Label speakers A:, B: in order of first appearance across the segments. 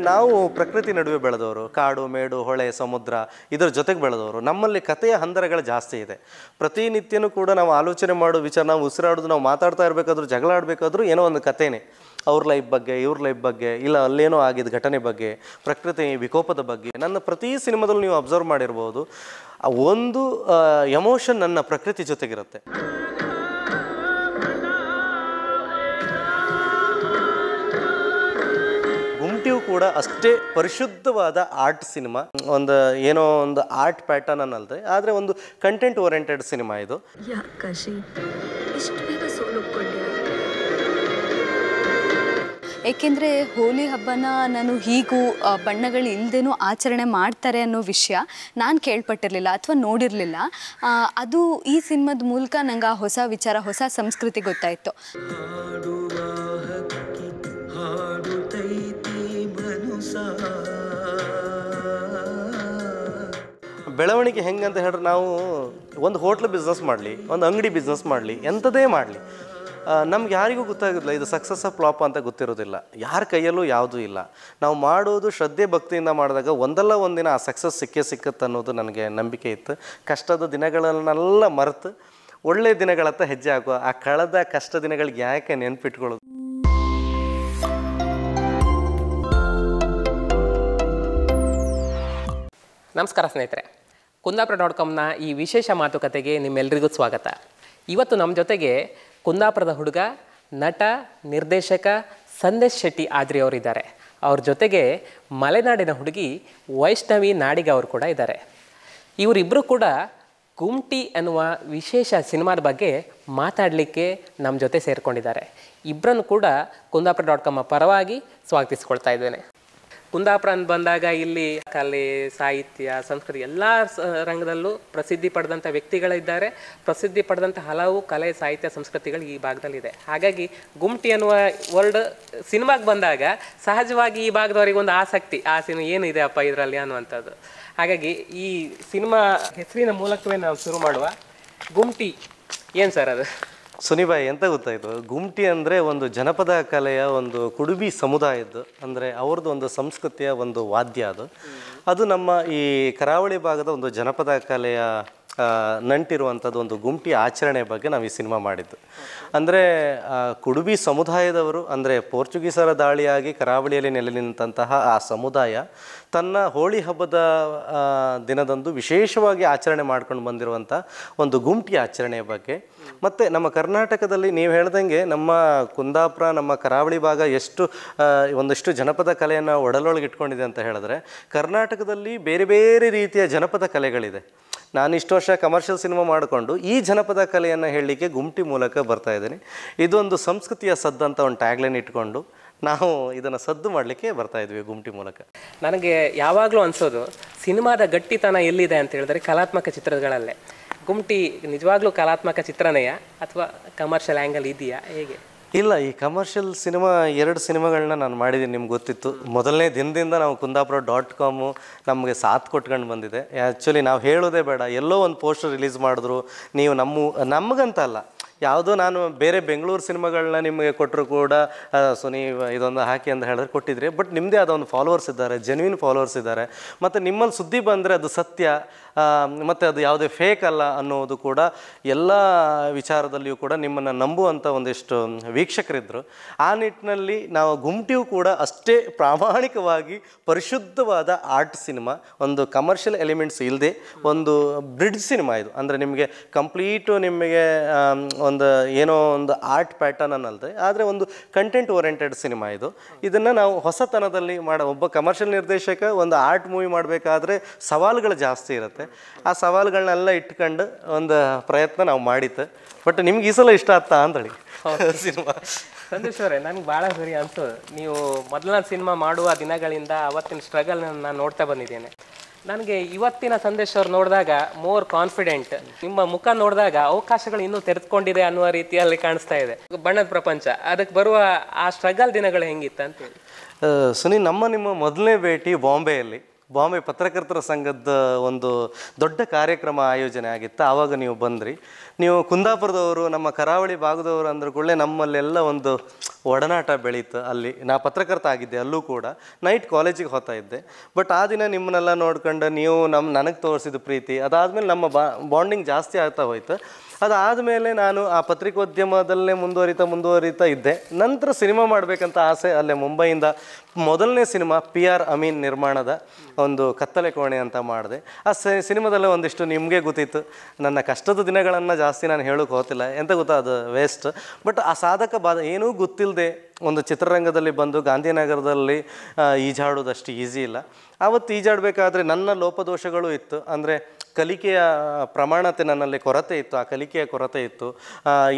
A: ನಾವು ಪ್ರಕೃತಿ ನಡುವೆ ಬೆಳೆದವರು, ಕಾಡು ಮೇಡು ಹೊಳೆ ಸಮುದ್ರ ಇದರ ಜೊತೆಗೆ ಬೆಳೆದವರು. ನಮ್ಮಲ್ಲಿ ಕಥೆಯ ಹಂದರಗಳು ಜಾಸ್ತಿ ಇದೆ. ಪ್ರತಿನಿತ್ಯನೂ ಕೂಡ ನಾವು ಆಲೋಚನೆ ಮಾಡೋ ವಿಚಾರ, ನಾವು ಉಸಿರಾಡೋದು, ನಾವು ಮಾತಾಡ್ತಾ ಇರಬೇಕಾದ್ರೂ, ಜಗಳ ಆಡಬೇಕಾದ್ರೂ ಏನೋ ಒಂದು ಕಥೆನೇ. ಅವ್ರ ಲೈಫ್ ಬಗ್ಗೆ, ಇವ್ರ ಲೈಫ್ ಬಗ್ಗೆ, ಇಲ್ಲ ಅಲ್ಲೇನೋ ಆಗಿದ್ದ ಘಟನೆ ಬಗ್ಗೆ, ಪ್ರಕೃತಿ ವಿಕೋಪದ ಬಗ್ಗೆ. ನನ್ನ ಪ್ರತಿ ಸಿನಿಮಾದಲ್ಲೂ ನೀವು ಅಬ್ಸರ್ವ್ ಮಾಡಿರ್ಬೋದು, ಒಂದು ಎಮೋಷನ್ ನನ್ನ ಪ್ರಕೃತಿ ಜೊತೆಗಿರುತ್ತೆ. ಗುಮ್ಟಿಯು ಕೂಡ ಅಷ್ಟೇ ಪರಿಶುದ್ಧವಾದ ಆರ್ಟ್ ಸಿನಿಮಾ. ಒಂದು ಏನೋ ಒಂದು ಆರ್ಟ್ ಪ್ಯಾಟರ್ನ್ ಅನ್ನಲ್ದೆ, ಆದರೆ ಒಂದು ಕಂಟೆಂಟ್ ಓರಿಯೆಂಟೆಡ್ ಸಿನಿಮಾ ಇದು.
B: ಏಕೆಂದರೆ ಹೋಲಿ ಹಬ್ಬನ ನಾನು ಹೀಗೂ ಬಣ್ಣಗಳು ಇಲ್ಲದೇನೂ ಆಚರಣೆ ಮಾಡ್ತಾರೆ ಅನ್ನೋ ವಿಷಯ ನಾನು ಕೇಳ್ಪಟ್ಟಿರಲಿಲ್ಲ ಅಥವಾ ನೋಡಿರಲಿಲ್ಲ. ಅದು ಈ ಸಿನಿಮಾದ ಮೂಲಕ ನಂಗೆ ಆ ಹೊಸ ವಿಚಾರ, ಹೊಸ ಸಂಸ್ಕೃತಿ ಗೊತ್ತಾಯಿತು.
A: ಬೆಳವಣಿಗೆ ಹೆಂಗಂತ ಹೇಳಿದ್ರೆ, ನಾವು ಒಂದು ಹೋಟ್ಲ್ ಬಿಸ್ನೆಸ್ ಮಾಡಲಿ, ಒಂದು ಅಂಗಡಿ ಬಿಸ್ನೆಸ್ ಮಾಡಲಿ, ಎಂಥದೇ ಮಾಡಲಿ, ನಮ್ಗೆ ಯಾರಿಗೂ ಗೊತ್ತಾಗೋದಿಲ್ಲ ಇದು ಸಕ್ಸಸ್ ಫ್ಲಾಪ್ ಅಂತ ಗೊತ್ತಿರೋದಿಲ್ಲ. ಯಾರ ಕೈಯಲ್ಲೂ ಯಾವುದೂ ಇಲ್ಲ. ನಾವು ಮಾಡೋದು ಶ್ರದ್ಧೆ ಭಕ್ತಿಯಿಂದ ಮಾಡಿದಾಗ ಒಂದಲ್ಲ ಒಂದಿನ ಆ ಸಕ್ಸಸ್ ಸಿಕ್ಕತ್ತೆ ಅನ್ನೋದು ನನಗೆ ನಂಬಿಕೆ ಇತ್ತು. ಕಷ್ಟದ ದಿನಗಳನ್ನೆಲ್ಲ ಮರೆತು ಒಳ್ಳೆಯ ದಿನಗಳತ್ತ ಹೆಜ್ಜೆ ಹಾಕುವ. ಆ ಕಳೆದ ಕಷ್ಟ ದಿನಗಳಿಗೆ ಯಾಕೆ ನೆನ್ಪಿಟ್ಕೊಳ್ಳೋದು.
C: ನಮಸ್ಕಾರ ಸ್ನೇಹಿತರೆ, ಕುಂದಾಪುರ.comನ ಈ ವಿಶೇಷ ಮಾತುಕತೆಗೆ ನಿಮ್ಮೆಲ್ಲರಿಗೂ ಸ್ವಾಗತ. ಇವತ್ತು ನಮ್ಮ ಜೊತೆಗೆ ಕುಂದಾಪುರದ ಹುಡುಗ, ನಟ, ನಿರ್ದೇಶಕ ಸಂದೇಶ್ ಶೆಟ್ಟಿ ಆದ್ರಿ ಅವರಿದ್ದಾರೆ. ಅವ್ರ ಜೊತೆಗೆ ಮಲೆನಾಡಿನ ಹುಡುಗಿ ವೈಷ್ಣವಿ ನಾಡಿಗ ಅವರು ಕೂಡ ಇದ್ದಾರೆ. ಇವರಿಬ್ಬರು ಕೂಡ ಗುಮ್ಟಿ ಅನ್ನುವ ವಿಶೇಷ ಸಿನಿಮಾದ ಬಗ್ಗೆ ಮಾತಾಡಲಿಕ್ಕೆ ನಮ್ಮ ಜೊತೆ ಸೇರಿಕೊಂಡಿದ್ದಾರೆ. ಇಬ್ಬರನ್ನು ಕೂಡ ಕುಂದಾಪುರ.com ಪರವಾಗಿ ಸ್ವಾಗತಿಸ್ಕೊಳ್ತಾ ಇದ್ದೇನೆ. ಕುಂದಾಪುರ ಅಂತ ಬಂದಾಗ ಇಲ್ಲಿ ಕಲೆ, ಸಾಹಿತ್ಯ, ಸಂಸ್ಕೃತಿ ಎಲ್ಲ ರಂಗದಲ್ಲೂ ಪ್ರಸಿದ್ಧಿ ಪಡೆದಂಥ ವ್ಯಕ್ತಿಗಳಿದ್ದಾರೆ. ಪ್ರಸಿದ್ಧಿ ಪಡೆದಂಥ ಹಲವು ಕಲೆ, ಸಾಹಿತ್ಯ, ಸಂಸ್ಕೃತಿಗಳು ಈ ಭಾಗದಲ್ಲಿದೆ. ಹಾಗಾಗಿ ಗುಮ್ಟಿ ಅನ್ನುವ ವರ್ಲ್ಡ್ ಸಿನಿಮಾಗೆ ಬಂದಾಗ ಸಹಜವಾಗಿ ಈ ಭಾಗದವರಿಗೆ ಒಂದು ಆಸಕ್ತಿ, ಆ ಸಿನಿಮಾ ಏನಿದೆ ಅಪ್ಪ ಇದರಲ್ಲಿ ಅನ್ನುವಂಥದ್ದು. ಹಾಗಾಗಿ ಈ ಸಿನಿಮಾ ಹೆಸರಿನ ಮೂಲಕವೇ ನಾವು ಶುರು ಮಾಡುವ. ಗುಮ್ಟಿ ಏನು ಸರ್ ಅದು?
A: ಸುನಿಬಾಯಿ, ಎಂತ ಗೊತ್ತಾಯಿತು, ಗುಮ್ಟಿ ಅಂದರೆ ಒಂದು ಜನಪದ ಕಲೆಯ ಒಂದು ಕುಡುಬಿ ಸಮುದಾಯದ್ದು, ಅಂದರೆ ಅವ್ರದ್ದು ಒಂದು ಸಂಸ್ಕೃತಿಯ ಒಂದು ವಾದ್ಯ ಅದು. ಅದು ನಮ್ಮ ಈ ಕರಾವಳಿ ಭಾಗದ ಒಂದು ಜನಪದ ಕಲೆಯ ನಂಟಿರುವಂಥದ್ದು ಒಂದು ಗುಮ್ಟಿ ಆಚರಣೆ ಬಗ್ಗೆ ನಾವು ಈ ಸಿನಿಮಾ ಮಾಡಿದ್ದು. ಅಂದರೆ ಕುಡುಬಿ ಸಮುದಾಯದವರು, ಅಂದರೆ ಪೋರ್ಚುಗೀಸರ ದಾಳಿಯಾಗಿ ಕರಾವಳಿಯಲ್ಲಿ ನೆಲೆ ನಿಂತಹ ಆ ಸಮುದಾಯ ತನ್ನ ಹೋಳಿ ಹಬ್ಬದ ದಿನದಂದು ವಿಶೇಷವಾಗಿ ಆಚರಣೆ ಮಾಡ್ಕೊಂಡು ಬಂದಿರುವಂಥ ಒಂದು ಗುಮ್ಟಿ ಆಚರಣೆಯ ಬಗ್ಗೆ. ಮತ್ತು ನಮ್ಮ ಕರ್ನಾಟಕದಲ್ಲಿ ನೀವು ಹೇಳ್ದಂಗೆ ನಮ್ಮ ಕುಂದಾಪುರ, ನಮ್ಮ ಕರಾವಳಿ ಭಾಗ ಒಂದಷ್ಟು ಜನಪದ ಕಲೆಯನ್ನು ಒಡಲೊಳಗೆ ಇಟ್ಕೊಂಡಿದೆ ಅಂತ ಹೇಳಿದ್ರೆ, ಕರ್ನಾಟಕದಲ್ಲಿ ಬೇರೆ ಬೇರೆ ರೀತಿಯ ಜನಪದ ಕಲೆಗಳಿದೆ. ನಾನು ಇಷ್ಟು ವರ್ಷ ಕಮರ್ಷಿಯಲ್ ಸಿನಿಮಾ ಮಾಡಿಕೊಂಡು ಈ ಜನಪದ ಕಲೆಯನ್ನು ಹೇಳಲಿಕ್ಕೆ ಗುಮ್ಟಿ ಮೂಲಕ ಬರ್ತಾ ಇದ್ದೀನಿ. ಇದೊಂದು ಸಂಸ್ಕೃತಿಯ ಸದ್ದು ಅಂತ ಒಂದು ಟ್ಯಾಗ್ಲೈನ್ ಇಟ್ಕೊಂಡು ನಾವು ಇದನ್ನು ಸದ್ದು ಮಾಡಲಿಕ್ಕೆ ಬರ್ತಾ ಇದ್ವಿ ಗುಮ್ಟಿ ಮೂಲಕ.
C: ನನಗೆ ಯಾವಾಗಲೂ ಅನಿಸೋದು, ಸಿನಿಮಾದ ಗಟ್ಟಿತನ ಎಲ್ಲಿದೆ ಅಂತ ಹೇಳಿದ್ರೆ ಕಲಾತ್ಮಕ ಚಿತ್ರಗಳಲ್ಲೇ. ಗುಮ್ಟಿ ನಿಜವಾಗ್ಲೂ ಕಲಾತ್ಮಕ ಚಿತ್ರನೆಯ ಅಥವಾ ಕಮರ್ಷಿಯಲ್ ಆ್ಯಂಗಲ್ ಇದೆಯಾ, ಹೇಗೆ?
A: ಇಲ್ಲ, ಈ ಕಮರ್ಷಿಯಲ್ ಸಿನಿಮಾ 2 ಸಿನಿಮಾಗಳನ್ನ ನಾನು ಮಾಡಿದ್ದೀನಿ, ನಿಮ್ಗೆ ಗೊತ್ತಿತ್ತು. ಮೊದಲನೇ ದಿನದಿಂದ ನಾವು ಕುಂದಾಪುರ.com ನಮಗೆ ಸಾಥ್ ಕೊಟ್ಕೊಂಡು ಬಂದಿದೆ. ಆ್ಯಕ್ಚುಲಿ ನಾವು ಹೇಳೋದೇ ಬೇಡ, ಎಲ್ಲೋ ಒಂದು ಪೋಸ್ಟರ್ ರಿಲೀಸ್ ಮಾಡಿದ್ರು, ನೀವು ನಮಗಂತ ಅಲ್ಲ, ಯಾವುದೋ ನಾನು ಬೇರೆ ಬೆಂಗಳೂರು ಸಿನಿಮಾಗಳನ್ನ ನಿಮಗೆ ಕೊಟ್ಟರು ಕೂಡ ನೀವು ಇದೊಂದು ಹಾಕಿ ಅಂತ ಹೇಳಿದ್ರೆ ಕೊಟ್ಟಿದ್ರಿ. ಬಟ್ ನಿಮ್ಮದೇ ಆದ ಒಂದು ಫಾಲೋವರ್ಸ್ ಇದ್ದಾರೆ, ಜೆನ್ಯೂನ್ ಫಾಲೋವರ್ಸ್ ಇದ್ದಾರೆ. ಮತ್ತು ನಿಮ್ಮಲ್ಲಿ ಸುದ್ದಿ ಬಂದರೆ ಅದು ಸತ್ಯ ಮತ್ತು ಅದು ಯಾವುದೇ ಫೇಕ್ ಅಲ್ಲ ಅನ್ನೋದು ಕೂಡ ಎಲ್ಲ ವಿಚಾರದಲ್ಲಿಯೂ ಕೂಡ ನಿಮ್ಮನ್ನು ನಂಬುವಂಥ ಒಂದಿಷ್ಟು ವೀಕ್ಷಕರಿದ್ದರು. ಆ ನಿಟ್ಟಿನಲ್ಲಿ ನಾವು ಗುಮ್ಟಿಯೂ ಕೂಡ ಅಷ್ಟೇ ಪ್ರಾಮಾಣಿಕವಾಗಿ ಪರಿಶುದ್ಧವಾದ ಆರ್ಟ್ ಸಿನಿಮಾ, ಒಂದು ಕಮರ್ಷಿಯಲ್ ಎಲಿಮೆಂಟ್ಸ್ ಇಲ್ಲದೆ ಒಂದು ಬ್ರಿಡ್ಜ್ ಸಿನಿಮಾ ಇದು. ಅಂದರೆ ನಿಮಗೆ ಕಂಪ್ಲೀಟು ನಿಮಗೆ ಒಂದು ಏನೋ ಒಂದು ಆರ್ಟ್ ಪ್ಯಾಟರ್ನ್ ಅನ್ನಲ್ದೆ, ಆದರೆ ಒಂದು ಕಂಟೆಂಟ್ ಓರಿಯೆಂಟೆಡ್ ಸಿನಿಮಾ ಇದು. ಇದನ್ನು ನಾವು ಹೊಸತನದಲ್ಲಿ ಒಬ್ಬ ಕಮರ್ಷಿಯಲ್ ನಿರ್ದೇಶಕ ಒಂದು ಆರ್ಟ್ ಮೂವಿ ಮಾಡಬೇಕಾದ್ರೆ ಸವಾಲುಗಳು ಜಾಸ್ತಿ ಇರುತ್ತೆ. ಆ ಸವಾಲುಗಳನ್ನೆಲ್ಲ ಇಟ್ಕೊಂಡು ಒಂದು ಪ್ರಯತ್ನ ನಾವು ಮಾಡಿತ್ತು. ಬಟ್ ನಿಮ್ಗೆ ಈ ಸಲ ಇಷ್ಟ ಆಗ್ತಾ ಅಂತೇಳಿ ಸಿನಿಮಾ.
C: ಸಂದೇಶ್ ಅವರೇ, ನನಗೆ ಭಾಳ ಸರಿ ಅನ್ಸೋದು, ನೀವು ಮೊದಲನೇ ಸಿನಿಮಾ ಮಾಡುವ ದಿನಗಳಿಂದ ಅವತ್ತಿನ ಸ್ಟ್ರಗಲ್ ನಾನು ನೋಡ್ತಾ ಬಂದಿದ್ದೇನೆ. ನನಗೆ ಇವತ್ತಿನ ಸಂದೇಶ್ ಅವ್ರು ನೋಡಿದಾಗ ಮೋರ್ ಕಾನ್ಫಿಡೆಂಟ್, ನಿಮ್ಮ ಮುಖ ನೋಡಿದಾಗ ಅವಕಾಶಗಳು ಇನ್ನೂ ತೆರೆದುಕೊಂಡಿದೆ ಅನ್ನುವ ರೀತಿಯಲ್ಲಿ ಕಾಣಿಸ್ತಾ ಇದೆ. ಬಣ್ಣದ ಪ್ರಪಂಚ, ಅದಕ್ಕೆ ಬರುವ ಆ ಸ್ಟ್ರಗಲ್ ದಿನಗಳು ಹೆಂಗಿತ್ತು ಅಂತೇಳಿ.
A: ನಿಮ್ಮ ಮೊದಲನೇ ಭೇಟಿ ಬಾಂಬೆಯಲ್ಲಿ ಬಾಂಬೆ ಪತ್ರಕರ್ತರ ಸಂಘದ ಒಂದು ದೊಡ್ಡ ಕಾರ್ಯಕ್ರಮ ಆಯೋಜನೆ ಆಗಿತ್ತು. ಆವಾಗ ನೀವು ಬಂದ್ರಿ. ನೀವು ಕುಂದಾಪುರದವರು, ನಮ್ಮ ಕರಾವಳಿ ಭಾಗದವರು ಅಂದ್ರ ಕೂಡಲೇ ನಮ್ಮಲ್ಲೆಲ್ಲ ಒಂದು ಒಡನಾಟ ಬೆಳೀತು. ಅಲ್ಲಿ ನಾ ಪತ್ರಕರ್ತ ಆಗಿದ್ದೆ, ಅಲ್ಲೂ ಕೂಡ ನೈಟ್ ಕಾಲೇಜಿಗೆ ಹೋಗ್ತಾ ಇದ್ದೆ. ಬಟ್ ಆ ದಿನ ನಿಮ್ಮನ್ನೆಲ್ಲ ನೋಡ್ಕೊಂಡು ನೀವು ನನಗೆ ತೋರಿಸಿದ ಪ್ರೀತಿ, ಅದಾದಮೇಲೆ ನಮ್ಮ ಬಾಂಡಿಂಗ್ ಜಾಸ್ತಿ ಆಗ್ತಾ ಹೋಯ್ತು. ಅದಾದಮೇಲೆ ನಾನು ಆ ಪತ್ರಿಕೋದ್ಯಮದಲ್ಲೇ ಮುಂದುವರಿತಾ ಇದ್ದೆ. ನಂತರ ಸಿನಿಮಾ ಮಾಡಬೇಕಂತ ಆಸೆ. ಅಲ್ಲೇ ಮುಂಬೈಯಿಂದ ಮೊದಲನೇ ಸಿನಿಮಾ PR ಅಮೀನ್ ನಿರ್ಮಾಣದ ಒಂದು ಕತ್ತಲೆ ಕೋಣೆ ಅಂತ ಮಾಡಿದೆ. ಆ ಸಿನಿಮಾದಲ್ಲೇ ಒಂದಿಷ್ಟು ನಿಮಗೆ ಗೊತ್ತಿತ್ತು. ನನ್ನ ಕಷ್ಟದ ದಿನಗಳನ್ನು ಜಾಸ್ತಿ ನಾನು ಹೇಳೋಕೆ ಹೋಗ್ತಿಲ್ಲ, ಎಂತ ಗೊತ್ತಾ, ಅದು ವೇಸ್ಟ್. ಬಟ್ ಆ ಸಾಧಕ ಏನೂ ಗೊತ್ತಿಲ್ಲದೆ ಒಂದು ಚಿತ್ರರಂಗದಲ್ಲಿ ಬಂದು ಗಾಂಧಿನಗರದಲ್ಲಿ ಈಜಾಡೋದಷ್ಟು ಈಸಿ ಇಲ್ಲ. ಆವತ್ತು ಈಜಾಡಬೇಕಾದ್ರೆ ನನ್ನ ಲೋಪದೋಷಗಳು ಇತ್ತು. ಅಂದರೆ ಕಲಿಕೆಯ ಪ್ರಮಾಣತೆ ನನ್ನಲ್ಲಿ ಕೊರತೆ ಇತ್ತು, ಆ ಕಲಿಕೆಯ ಕೊರತೆ ಇತ್ತು.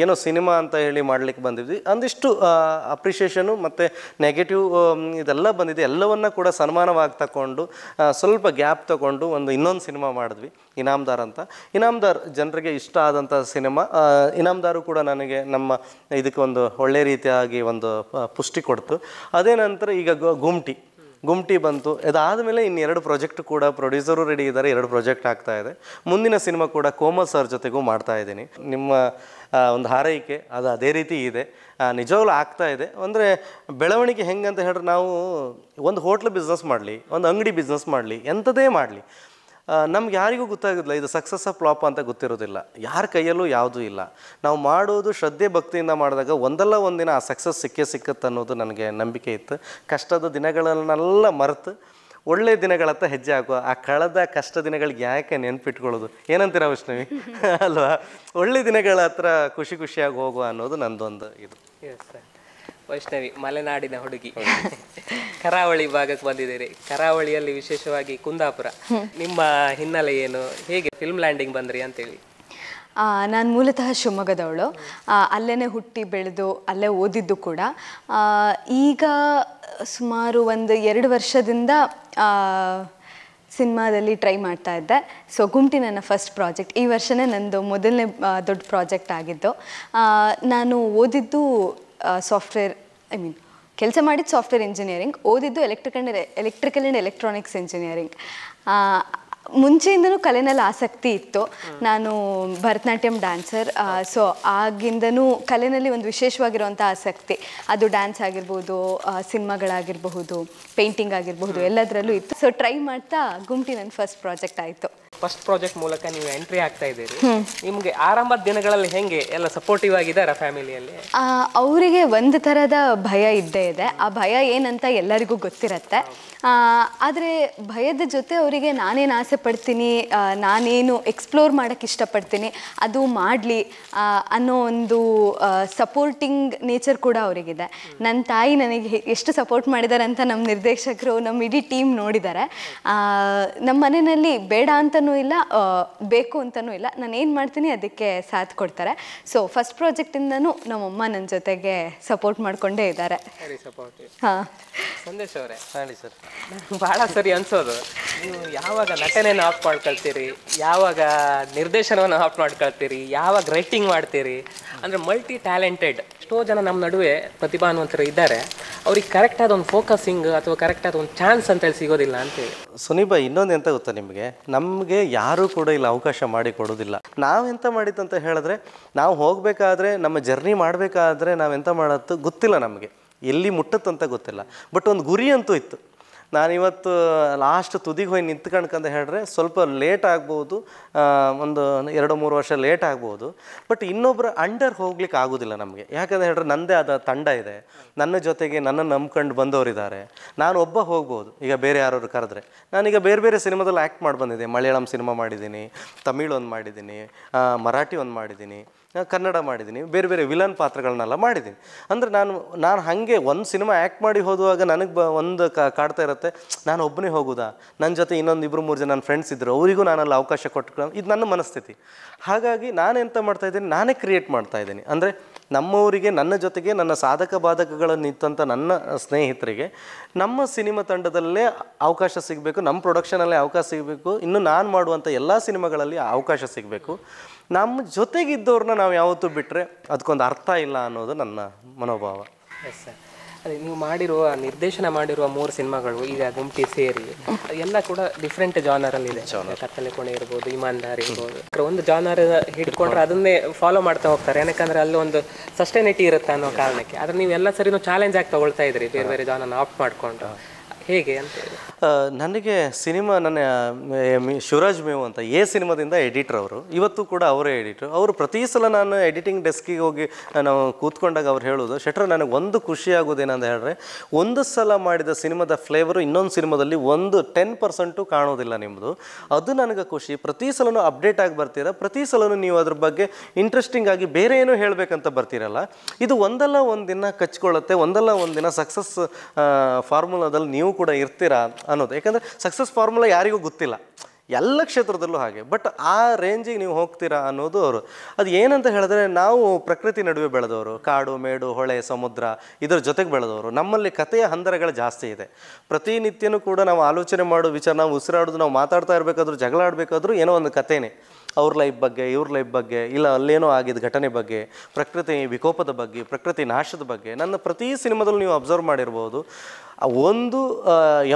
A: ಏನೋ ಸಿನಿಮಾ ಅಂತ ಹೇಳಿ ಮಾಡಲಿಕ್ಕೆ ಬಂದಿದ್ವಿ. ಒಂದಿಷ್ಟು ಅಪ್ರಿಷಿಯೇಷನು ಮತ್ತು ನೆಗೆಟಿವ್ ಇದೆಲ್ಲ ಬಂದಿದೆ. ಎಲ್ಲವನ್ನ ಕೂಡ ಸನ್ಮಾನವಾಗಿ ತಗೊಂಡು ಸ್ವಲ್ಪ ಗ್ಯಾಪ್ ತಗೊಂಡು ಇನ್ನೊಂದು ಸಿನಿಮಾ ಮಾಡಿದ್ವಿ, ಇನಾಮ್ದಾರ್ ಅಂತ. ಇನಾಮ್ದಾರ್ ಜನರಿಗೆ ಇಷ್ಟ ಆದಂಥ ಸಿನಿಮಾ. ಇನಾಮ್ದಾರು ಕೂಡ ನನಗೆ ನಮ್ಮ ಇದಕ್ಕೆ ಒಂದು ಒಳ್ಳೆ ರೀತಿಯಾಗಿ ಒಂದು ಪುಷ್ಟಿ ಕೊಡ್ತು. ಅದೇ ನಂತರ ಈಗ ಗುಮ್ಟಿ ಬಂತು. ಅದಾದಮೇಲೆ ಇನ್ನೆರಡು ಪ್ರಾಜೆಕ್ಟ್ ಕೂಡ ಪ್ರೊಡ್ಯೂಸರು ರೆಡಿ ಇದ್ದಾರೆ, 2 ಪ್ರಾಜೆಕ್ಟ್ ಆಗ್ತಾ ಇದೆ. ಮುಂದಿನ ಸಿನಿಮಾ ಕೂಡ ಕೋಮಲ್ ಸರ್ ಜೊತೆಗೂ ಮಾಡ್ತಾ ಇದ್ದೀನಿ. ನಿಮ್ಮ ಒಂದು ಹಾರೈಕೆ ಅದು ಅದೇ ರೀತಿ ಇದೆ, ನಿಜವಾಗ್ಲೂ ಆಗ್ತಾ ಇದೆ. ಅಂದರೆ ಬೆಳವಣಿಗೆ ಹೆಂಗಂತ ಹೇಳಿದ್ರೆ, ನಾವು ಒಂದು ಹೋಟ್ಲ್ ಬಿಸ್ನೆಸ್ ಮಾಡಲಿ, ಒಂದು ಅಂಗಡಿ ಬಿಸ್ನೆಸ್ ಮಾಡಲಿ, ಎಂಥದೇ ಮಾಡಲಿ, ನಮ್ಗೆ ಯಾರಿಗೂ ಗೊತ್ತಾಗೋದಿಲ್ಲ ಇದು ಸಕ್ಸಸ್ ಫ್ಲಾಪ್ ಅಂತ ಗೊತ್ತಿರೋದಿಲ್ಲ. ಯಾರ ಕೈಯಲ್ಲೂ ಯಾವುದೂ ಇಲ್ಲ. ನಾವು ಮಾಡೋದು ಶ್ರದ್ಧೆ ಭಕ್ತಿಯಿಂದ ಮಾಡಿದಾಗ ಒಂದಲ್ಲ ಒಂದಿನ ಆ ಸಕ್ಸಸ್ ಸಿಕ್ಕತ್ತೆ ಅನ್ನೋದು ನನಗೆ ನಂಬಿಕೆ ಇತ್ತು. ಕಷ್ಟದ ದಿನಗಳನ್ನೆಲ್ಲ ಮರೆತು ಒಳ್ಳೆ ದಿನಗಳತ್ತ ಹೆಜ್ಜೆ ಹಾಕುವ. ಆ ಕಳೆದ ಕಷ್ಟ ದಿನಗಳಿಗೆ ಯಾಕೆ ನೆನ್ಪಿಟ್ಕೊಳ್ಳೋದು, ಏನಂತೀರ ವೈಷ್ಣವಿ ಅಲ್ವಾ? ಒಳ್ಳೆ ದಿನಗಳ ಹತ್ರ ಖುಷಿಯಾಗಿ ಹೋಗುವ ಅನ್ನೋದು ನಂದೊಂದು ಇದು.
C: ವೈಷ್ಣವಿ ಮಲೆನಾಡಿನ ಹುಡುಗಿ, ಕರಾವಳಿ ಭಾಗಕ್ಕೆ ಬಂದಿದ್ದೀರಿ. ಕರಾವಳಿಯಲ್ಲಿ ವಿಶೇಷವಾಗಿ ಕುಂದಾಪುರ, ನಿಮ್ಮ ಹಿನ್ನೆಲೆ ಏನು, ಹೇಗೆ ಫಿಲ್ಮ್ ಲ್ಯಾಂಡಿಂಗ್ ಬಂದ್ರಿ ಅಂತೇಳಿ?
B: ನಾನು ಮೂಲತಃ ಶಿವಮೊಗ್ಗದವಳು. ಅಲ್ಲೇ ಹುಟ್ಟಿ ಬೆಳೆದು ಅಲ್ಲೇ ಓದಿದ್ದು ಕೂಡ. ಈಗ ಸುಮಾರು 1-2 ವರ್ಷದಿಂದ ಸಿನಿಮಾದಲ್ಲಿ ಟ್ರೈ ಮಾಡ್ತಾ ಇದ್ದೆ. ಸೊ ಗುಮ್ಟಿ ನನ್ನ ಫಸ್ಟ್ ಪ್ರಾಜೆಕ್ಟ್. ಈ ವರ್ಷನೇ ನಂದು ಮೊದಲನೇ ದೊಡ್ಡ ಪ್ರಾಜೆಕ್ಟ್ ಆಗಿದ್ದು. ನಾನು ಓದಿದ್ದು ಸಾಫ್ಟ್ವೇರ್, ಕೆಲಸ ಮಾಡಿದ್ದು ಸಾಫ್ಟ್ವೇರ್ ಇಂಜಿನಿಯರಿಂಗ್, ಓದಿದ್ದು ಎಲೆಕ್ಟ್ರಿಕಲ್ ಆ್ಯಂಡ್ ಎಲೆಕ್ಟ್ರಾನಿಕ್ಸ್ ಇಂಜಿನಿಯರಿಂಗ್. ಮುಂಚೆಯಿಂದನೂ ಕಲೆನಲ್ಲಿ ಆಸಕ್ತಿ ಇತ್ತು. ನಾನು ಭರತನಾಟ್ಯಂ ಡ್ಯಾನ್ಸರ್. ಸೊ ಆಗಿಂದನೂ ಕಲೆಯಲ್ಲಿ ಒಂದು ವಿಶೇಷವಾಗಿರುವಂಥ ಆಸಕ್ತಿ, ಅದು ಡ್ಯಾನ್ಸ್ ಆಗಿರ್ಬೋದು, ಸಿನಿಮಾಗಳಾಗಿರಬಹುದು, ಪೇಂಟಿಂಗ್ ಆಗಿರಬಹುದು, ಎಲ್ಲದರಲ್ಲೂ ಇತ್ತು. ಸೊ ಟ್ರೈ ಮಾಡ್ತಾ ಗುಮ್ಟಿ ನನ್ನ ಫಸ್ಟ್ ಪ್ರಾಜೆಕ್ಟ್ ಆಯಿತು.
C: ಫಸ್ಟ್ ಪ್ರಾಜೆಕ್ಟ್ ಮೂಲಕ ನೀವು ಎಂಟ್ರಿ ಆಗ್ತಾ ಇದ್ದೀರಿ. ನಿಮಗೆ ಆರಂಭದ ದಿನಗಳಲ್ಲಿ ಹೆಂಗೆ ಎಲ್ಲ ಸಪೋರ್ಟಿವ್ ಆಗಿದ್ದಾರಾ ಫ್ಯಾಮಿಲಿಯಲ್ಲಿ?
B: ಅವರಿಗೆ ಒಂದು ಥರದ ಭಯ ಇದ್ದೇ ಇದೆ. ಆ ಭಯ ಏನಂತ ಎಲ್ಲರಿಗೂ ಗೊತ್ತಿರತ್ತೆ. ಆದರೆ ಭಯದ ಜೊತೆ ಅವರಿಗೆ ನಾನೇನು ಆಸೆ ಪಡ್ತೀನಿ, ನಾನೇನು ಎಕ್ಸ್ಪ್ಲೋರ್ ಮಾಡೋಕ್ಕೆ ಇಷ್ಟಪಡ್ತೀನಿ ಅದು ಮಾಡಲಿ ಅನ್ನೋ ಒಂದು ಸಪೋರ್ಟಿಂಗ್ ನೇಚರ್ ಕೂಡ ಅವರಿಗಿದೆ. ನನ್ನ ತಾಯಿ ನನಗೆ ಎಷ್ಟು ಸಪೋರ್ಟ್ ಮಾಡಿದ್ದಾರೆ ಅಂತ ನಮ್ಮ ನಿರ್ದೇಶಕರು, ನಮ್ಮ ಇಡೀ ಟೀಮ್ ನೋಡಿದ್ದಾರೆ. ನಮ್ಮ ಮನೆಯಲ್ಲಿ ಬೇಡ ಅಂತನೂ ಇಲ್ಲ, ಬೇಕು ಅಂತನೂ ಇಲ್ಲ, ನಾನು ಏನು ಮಾಡ್ತೀನಿ ಅದಕ್ಕೆ ಸಾಥ್ ಕೊಡ್ತಾರೆ. ಸೊ ಫಸ್ಟ್ ಪ್ರಾಜೆಕ್ಟಿಂದನೂ ನಮ್ಮಮ್ಮ ನನ್ನ ಜೊತೆಗೆ ಸಪೋರ್ಟ್ ಮಾಡಿಕೊಂಡೇ ಇದ್ದಾರೆ. ಹಾಂ,
C: ಸಂದೇಶ್ ಅವರೇ
A: ಹೇಳಿ ಸರ್.
C: ಭಾಳ ಸರಿ ಅನ್ಸೋದು, ನೀವು ಯಾವಾಗ ನಟನೆಯನ್ನು ಆಫ್ ಮಾಡ್ಕೊಳ್ತೀರಿ, ಯಾವಾಗ ನಿರ್ದೇಶನವನ್ನು ಆಫ್ ಮಾಡ್ಕೊಳ್ತೀರಿ, ಯಾವಾಗ ರೈಟಿಂಗ್ ಮಾಡ್ತೀರಿ, ಅಂದರೆ ಮಲ್ಟಿ ಟ್ಯಾಲೆಂಟೆಡ್ ಎಷ್ಟೋ ಜನ ನಮ್ಮ ನಡುವೆ ಪ್ರತಿಭಾನ್ವಂತರು ಇದ್ದಾರೆ. ಅವ್ರಿಗೆ ಕರೆಕ್ಟಾದ ಒಂದು ಫೋಕಸಿಂಗ್ ಅಥವಾ ಕರೆಕ್ಟಾದ ಒಂದು ಚಾನ್ಸ್ ಅಂತೇಳಿ ಸಿಗೋದಿಲ್ಲ ಅಂತೇಳಿ.
A: ಸುನೀಬಾ, ಇನ್ನೊಂದು ಎಂತ ಗೊತ್ತಾ ನಿಮಗೆ, ನಮಗೆ ಯಾರೂ ಕೂಡ ಇಲ್ಲ ಅವಕಾಶ ಮಾಡಿ ಕೊಡೋದಿಲ್ಲ. ನಾವೆಂತ ಮಾಡಿತ್ತಂತ ಹೇಳಿದ್ರೆ, ನಾವು ಹೋಗಬೇಕಾದ್ರೆ, ನಮ್ಮ ಜರ್ನಿ ಮಾಡಬೇಕಾದ್ರೆ ನಾವೆಂತ ಮಾಡೋದು ಗೊತ್ತಿಲ್ಲ, ನಮಗೆ ಎಲ್ಲಿ ಮುಟ್ಟತ್ತಂತ ಗೊತ್ತಿಲ್ಲ. ಬಟ್ ಒಂದು ಗುರಿ ಅಂತೂ ಇತ್ತು. ನಾನಿವತ್ತು ಲಾಸ್ಟ್ ತುದಿಗೆ ಹೋಗಿ ನಿಂತ್ಕೊಂಡ್ಕಂತ ಹೇಳಿದ್ರೆ ಸ್ವಲ್ಪ ಲೇಟ್ ಆಗ್ಬೋದು, ಒಂದು 2-3 ವರ್ಷ ಲೇಟ್ ಆಗ್ಬೋದು. ಬಟ್ ಇನ್ನೊಬ್ಬರ ಅಂಡರ್ ಹೋಗ್ಲಿಕ್ಕೆ ಆಗೋದಿಲ್ಲ ನಮಗೆ. ಯಾಕಂತ ಹೇಳಿದ್ರೆ ನನ್ನದೇ ಆದ ತಂಡ ಇದೆ, ನನ್ನ ಜೊತೆಗೆ ನನ್ನನ್ನು ನಂಬ್ಕೊಂಡು ಬಂದವರಿದ್ದಾರೆ. ನಾನು ಒಬ್ಬ ಹೋಗ್ಬೋದು, ಈಗ ಬೇರೆ ಯಾರು ಕರೆದ್ರೆ. ನಾನೀಗ ಬೇರೆ ಸಿನಿಮಾದಲ್ಲಿ ಆ್ಯಕ್ಟ್ ಮಾಡಿ ಬಂದಿದ್ದೆ. ಮಲಯಾಳಂ ಸಿನಿಮಾ ಮಾಡಿದ್ದೀನಿ, ತಮಿಳ್ ಒಂದು ಮಾಡಿದ್ದೀನಿ, ಮರಾಠಿ ಒಂದು ಮಾಡಿದ್ದೀನಿ, ಕನ್ನಡ ಮಾಡಿದ್ದೀನಿ, ಬೇರೆ ವಿಲನ್ ಪಾತ್ರಗಳನ್ನೆಲ್ಲ ಮಾಡಿದ್ದೀನಿ. ಅಂದರೆ ನಾನು ಹಾಗೆ ಒಂದು ಸಿನಿಮಾ ಆ್ಯಕ್ಟ್ ಮಾಡಿ ಹೋದುವಾಗ ನನಗೆ ಒಂದು ಕಾಡ್ತಾ ಇರುತ್ತೆ, ನಾನು ಒಬ್ಬನೇ ಹೋಗೋದಾ, ನನ್ನ ಜೊತೆ 2-3 ಜನ ನನ್ನ ಫ್ರೆಂಡ್ಸ್ ಇದ್ದರು, ಅವರಿಗೂ ನಾನಲ್ಲಿ ಅವಕಾಶ ಕೊಟ್ಟು, ಇದು ನನ್ನ ಮನಸ್ಥಿತಿ. ಹಾಗಾಗಿ ನಾನೆಂತ ಮಾಡ್ತಾಯಿದ್ದೀನಿ, ನಾನೇ ಕ್ರಿಯೇಟ್ ಮಾಡ್ತಾಯಿದ್ದೀನಿ. ಅಂದರೆ ನಮ್ಮವರಿಗೆ, ನನ್ನ ಜೊತೆಗೆ ನನ್ನ ಸಾಧಕ ಬಾಧಕಗಳನ್ನು ನಿಂತಂಥ ನನ್ನ ಸ್ನೇಹಿತರಿಗೆ ನಮ್ಮ ಸಿನಿಮಾ ತಂಡದಲ್ಲೇ ಅವಕಾಶ ಸಿಗಬೇಕು, ನಮ್ಮ ಪ್ರೊಡಕ್ಷನಲ್ಲೇ ಅವಕಾಶ ಸಿಗಬೇಕು, ಇನ್ನು ನಾನು ಮಾಡುವಂಥ ಎಲ್ಲ ಸಿನಿಮಾಗಳಲ್ಲಿ ಅವಕಾಶ ಸಿಗಬೇಕು. ನಮ್ಮ ಜೊತೆಗಿದ್ದವ್ರನ್ನ ನಾವು ಯಾವತ್ತೂ ಬಿಟ್ಟರೆ ಅದಕ್ಕೊಂದು ಅರ್ಥ ಇಲ್ಲ ಅನ್ನೋದು ನನ್ನ ಮನೋಭಾವ.
C: Yes sir. ಅದೇ ನೀವು ಮಾಡಿರುವ ನಿರ್ದೇಶನ ಮಾಡಿರುವ 3 ಸಿನಿಮಾಗಳು ಈಗ ಗುಂಪಿ ಸೇರಿ ಎಲ್ಲ ಕೂಡ ಡಿಫ್ರೆಂಟ್ ಜಾನರ್ ಅಲ್ಲಿ ಇದೆ. ಕತ್ತಲೆ ಕೋಣೆ ಇರ್ಬೋದು, ಇಮಾನ್ದಾರ್ ಇರ್ಬೋದು. ಒಂದು ಜಾನರ್ ಹಿಡ್ಕೊಂಡ್ರೆ ಅದನ್ನೇ ಫಾಲೋ ಮಾಡ್ತಾ ಹೋಗ್ತಾರೆ, ಯಾಕಂದ್ರೆ ಅಲ್ಲಿ ಒಂದು ಸಸ್ಟೈನಿಟಿ ಇರುತ್ತೆ ಅನ್ನೋ ಕಾರಣಕ್ಕೆ. ಆದ್ರೆ ನೀವು ಎಲ್ಲ ಸರಿನೂ ಚಾಲೆಂಜ್ ಆಗಿ ತಗೊಳ್ತಾ ಇದ್ರಿ, ಬೇರೆ ಬೇರೆ ಜಾನರ್ನ ಆಫ್ ಮಾಡ್ಕೊಂಡು. ಹೇಗೆ ಅಂತ ಹೇಳಿ
A: ನನಗೆ ಸಿನಿಮಾ ಶಿವರಾಜ್ ಮೇವು ಅಂತ ಸಿನಿಮಾದಿಂದ ಎಡಿಟರ್ ಅವರು, ಇವತ್ತು ಕೂಡ ಅವರೇ ಎಡಿಟರ್. ಅವರು ಪ್ರತಿ ಸಲ ನಾನು ಎಡಿಟಿಂಗ್ ಡೆಸ್ಕಿಗೆ ಹೋಗಿ ನಾವು ಕೂತ್ಕೊಂಡಾಗ ಅವ್ರು ಹೇಳೋದು, ಶೆಟ್ರ ನನಗೆ ಒಂದು ಖುಷಿ ಆಗೋದೇನಂತ ಹೇಳಿದ್ರೆ, ಒಂದು ಸಲ ಮಾಡಿದ ಸಿನಿಮಾದ ಫ್ಲೇವರು ಇನ್ನೊಂದು ಸಿನಿಮಾದಲ್ಲಿ 10% ಕಾಣೋದಿಲ್ಲ ನಿಮ್ಮದು. ಅದು ನನಗೆ ಖುಷಿ. ಪ್ರತಿ ಸಲನೂ ಅಪ್ಡೇಟ್ ಆಗಿ ಬರ್ತೀರಾ, ಪ್ರತಿ ಸಲನೂ ನೀವು ಅದ್ರ ಬಗ್ಗೆ ಇಂಟ್ರೆಸ್ಟಿಂಗ್ ಆಗಿ ಬೇರೆ ಏನೋ ಹೇಳಬೇಕಂತ ಬರ್ತೀರಲ್ಲ. ಇದು ಒಂದಲ್ಲ ಒಂದು ದಿನ ಕಚ್ಕೊಳ್ಳುತ್ತೆ, ಒಂದಲ್ಲ ಒಂದು ದಿನ ಸಕ್ಸಸ್ ಫಾರ್ಮುಲಾದಲ್ಲಿ ನೀವು ಕೂಡ ಇರ್ತೀರಾ ಅನ್ನೋದು. ಯಾಕಂದರೆ ಸಕ್ಸಸ್ ಫಾರ್ಮುಲಾ ಯಾರಿಗೂ ಗೊತ್ತಿಲ್ಲ, ಎಲ್ಲ ಕ್ಷೇತ್ರದಲ್ಲೂ ಹಾಗೆ. ಬಟ್ ಆ ರೇಂಜಿಗೆ ನೀವು ಹೋಗ್ತೀರಾ ಅನ್ನೋದು ಅವರು. ಅದು ಏನಂತ ಹೇಳಿದ್ರೆ, ನಾವು ಪ್ರಕೃತಿ ನಡುವೆ ಬೆಳೆದವರು, ಕಾಡು ಮೇಡು ಹೊಳೆ ಸಮುದ್ರ ಇದರ ಜೊತೆಗೆ ಬೆಳೆದವರು. ನಮ್ಮಲ್ಲಿ ಕಥೆಯ ಹಂದರಗಳು ಜಾಸ್ತಿ ಇದೆ. ಪ್ರತಿನಿತ್ಯನೂ ಕೂಡ ನಾವು ಆಲೋಚನೆ ಮಾಡೋ ವಿಚಾರ, ನಾವು ಉಸಿರಾಡೋದು, ನಾವು ಮಾತಾಡ್ತಾ ಇರಬೇಕಾದ್ರೂ, ಜಗಳ ಆಡಬೇಕಾದ್ರೂ ಏನೋ ಒಂದು ಕಥೆನೇ. ಅವ್ರ ಲೈಫ್ ಬಗ್ಗೆ, ಇವ್ರ ಲೈಫ್ ಬಗ್ಗೆ, ಇಲ್ಲ ಅಲ್ಲೇನೋ ಆಗಿದ್ದ ಘಟನೆ ಬಗ್ಗೆ, ಪ್ರಕೃತಿ ವಿಕೋಪದ ಬಗ್ಗೆ, ಪ್ರಕೃತಿ ನಾಶದ ಬಗ್ಗೆ. ನನ್ನ ಪ್ರತಿ ಸಿನಿಮಾದಲ್ಲೂ ನೀವು ಅಬ್ಸರ್ವ್ ಮಾಡಿರ್ಬೋದು, ಒಂದು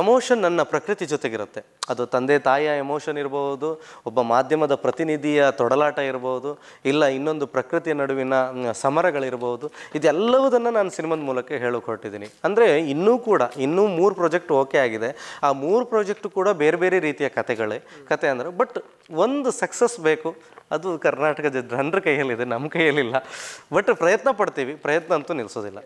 A: ಎಮೋಷನ್ ನನ್ನ ಪ್ರಕೃತಿ ಜೊತೆಗಿರುತ್ತೆ. ಅದು ತಂದೆ ತಾಯಿಯ ಎಮೋಷನ್ ಇರ್ಬೋದು, ಒಬ್ಬ ಮಾಧ್ಯಮದ ಪ್ರತಿನಿಧಿಯ ತೊಡಲಾಟ ಇರ್ಬೋದು, ಇಲ್ಲ ಇನ್ನೊಂದು ಪ್ರಕೃತಿಯ ನಡುವಿನ ಸಮರಗಳಿರ್ಬೋದು. ಇದೆಲ್ಲವುದನ್ನು ನಾನು ಸಿನಿಮಾದ ಮೂಲಕ ಹೇಳೋಕೆ ಹೊರಟಿದ್ದೀನಿ. ಅಂದರೆ ಇನ್ನೂ 3 ಪ್ರಾಜೆಕ್ಟ್ ಓಕೆ ಆಗಿದೆ. ಆ 3 ಪ್ರಾಜೆಕ್ಟು ಕೂಡ ಬೇರೆ ಬೇರೆ ರೀತಿಯ ಕತೆ ಅಂದರೆ. ಬಟ್ ಒಂದು ಸಕ್ಸಸ್ ಬೇಕು, ಅದು ಕರ್ನಾಟಕದ ಜನರ ಕೈಯಲ್ಲಿದೆ, ನಮ್ಮ ಕೈಯಲ್ಲಿಲ್ಲ. ಬಟ್ ಪ್ರಯತ್ನ ಪಡ್ತೀವಿ, ಪ್ರಯತ್ನ ಅಂತೂ ನಿಲ್ಲಿಸೋದಿಲ್ಲ.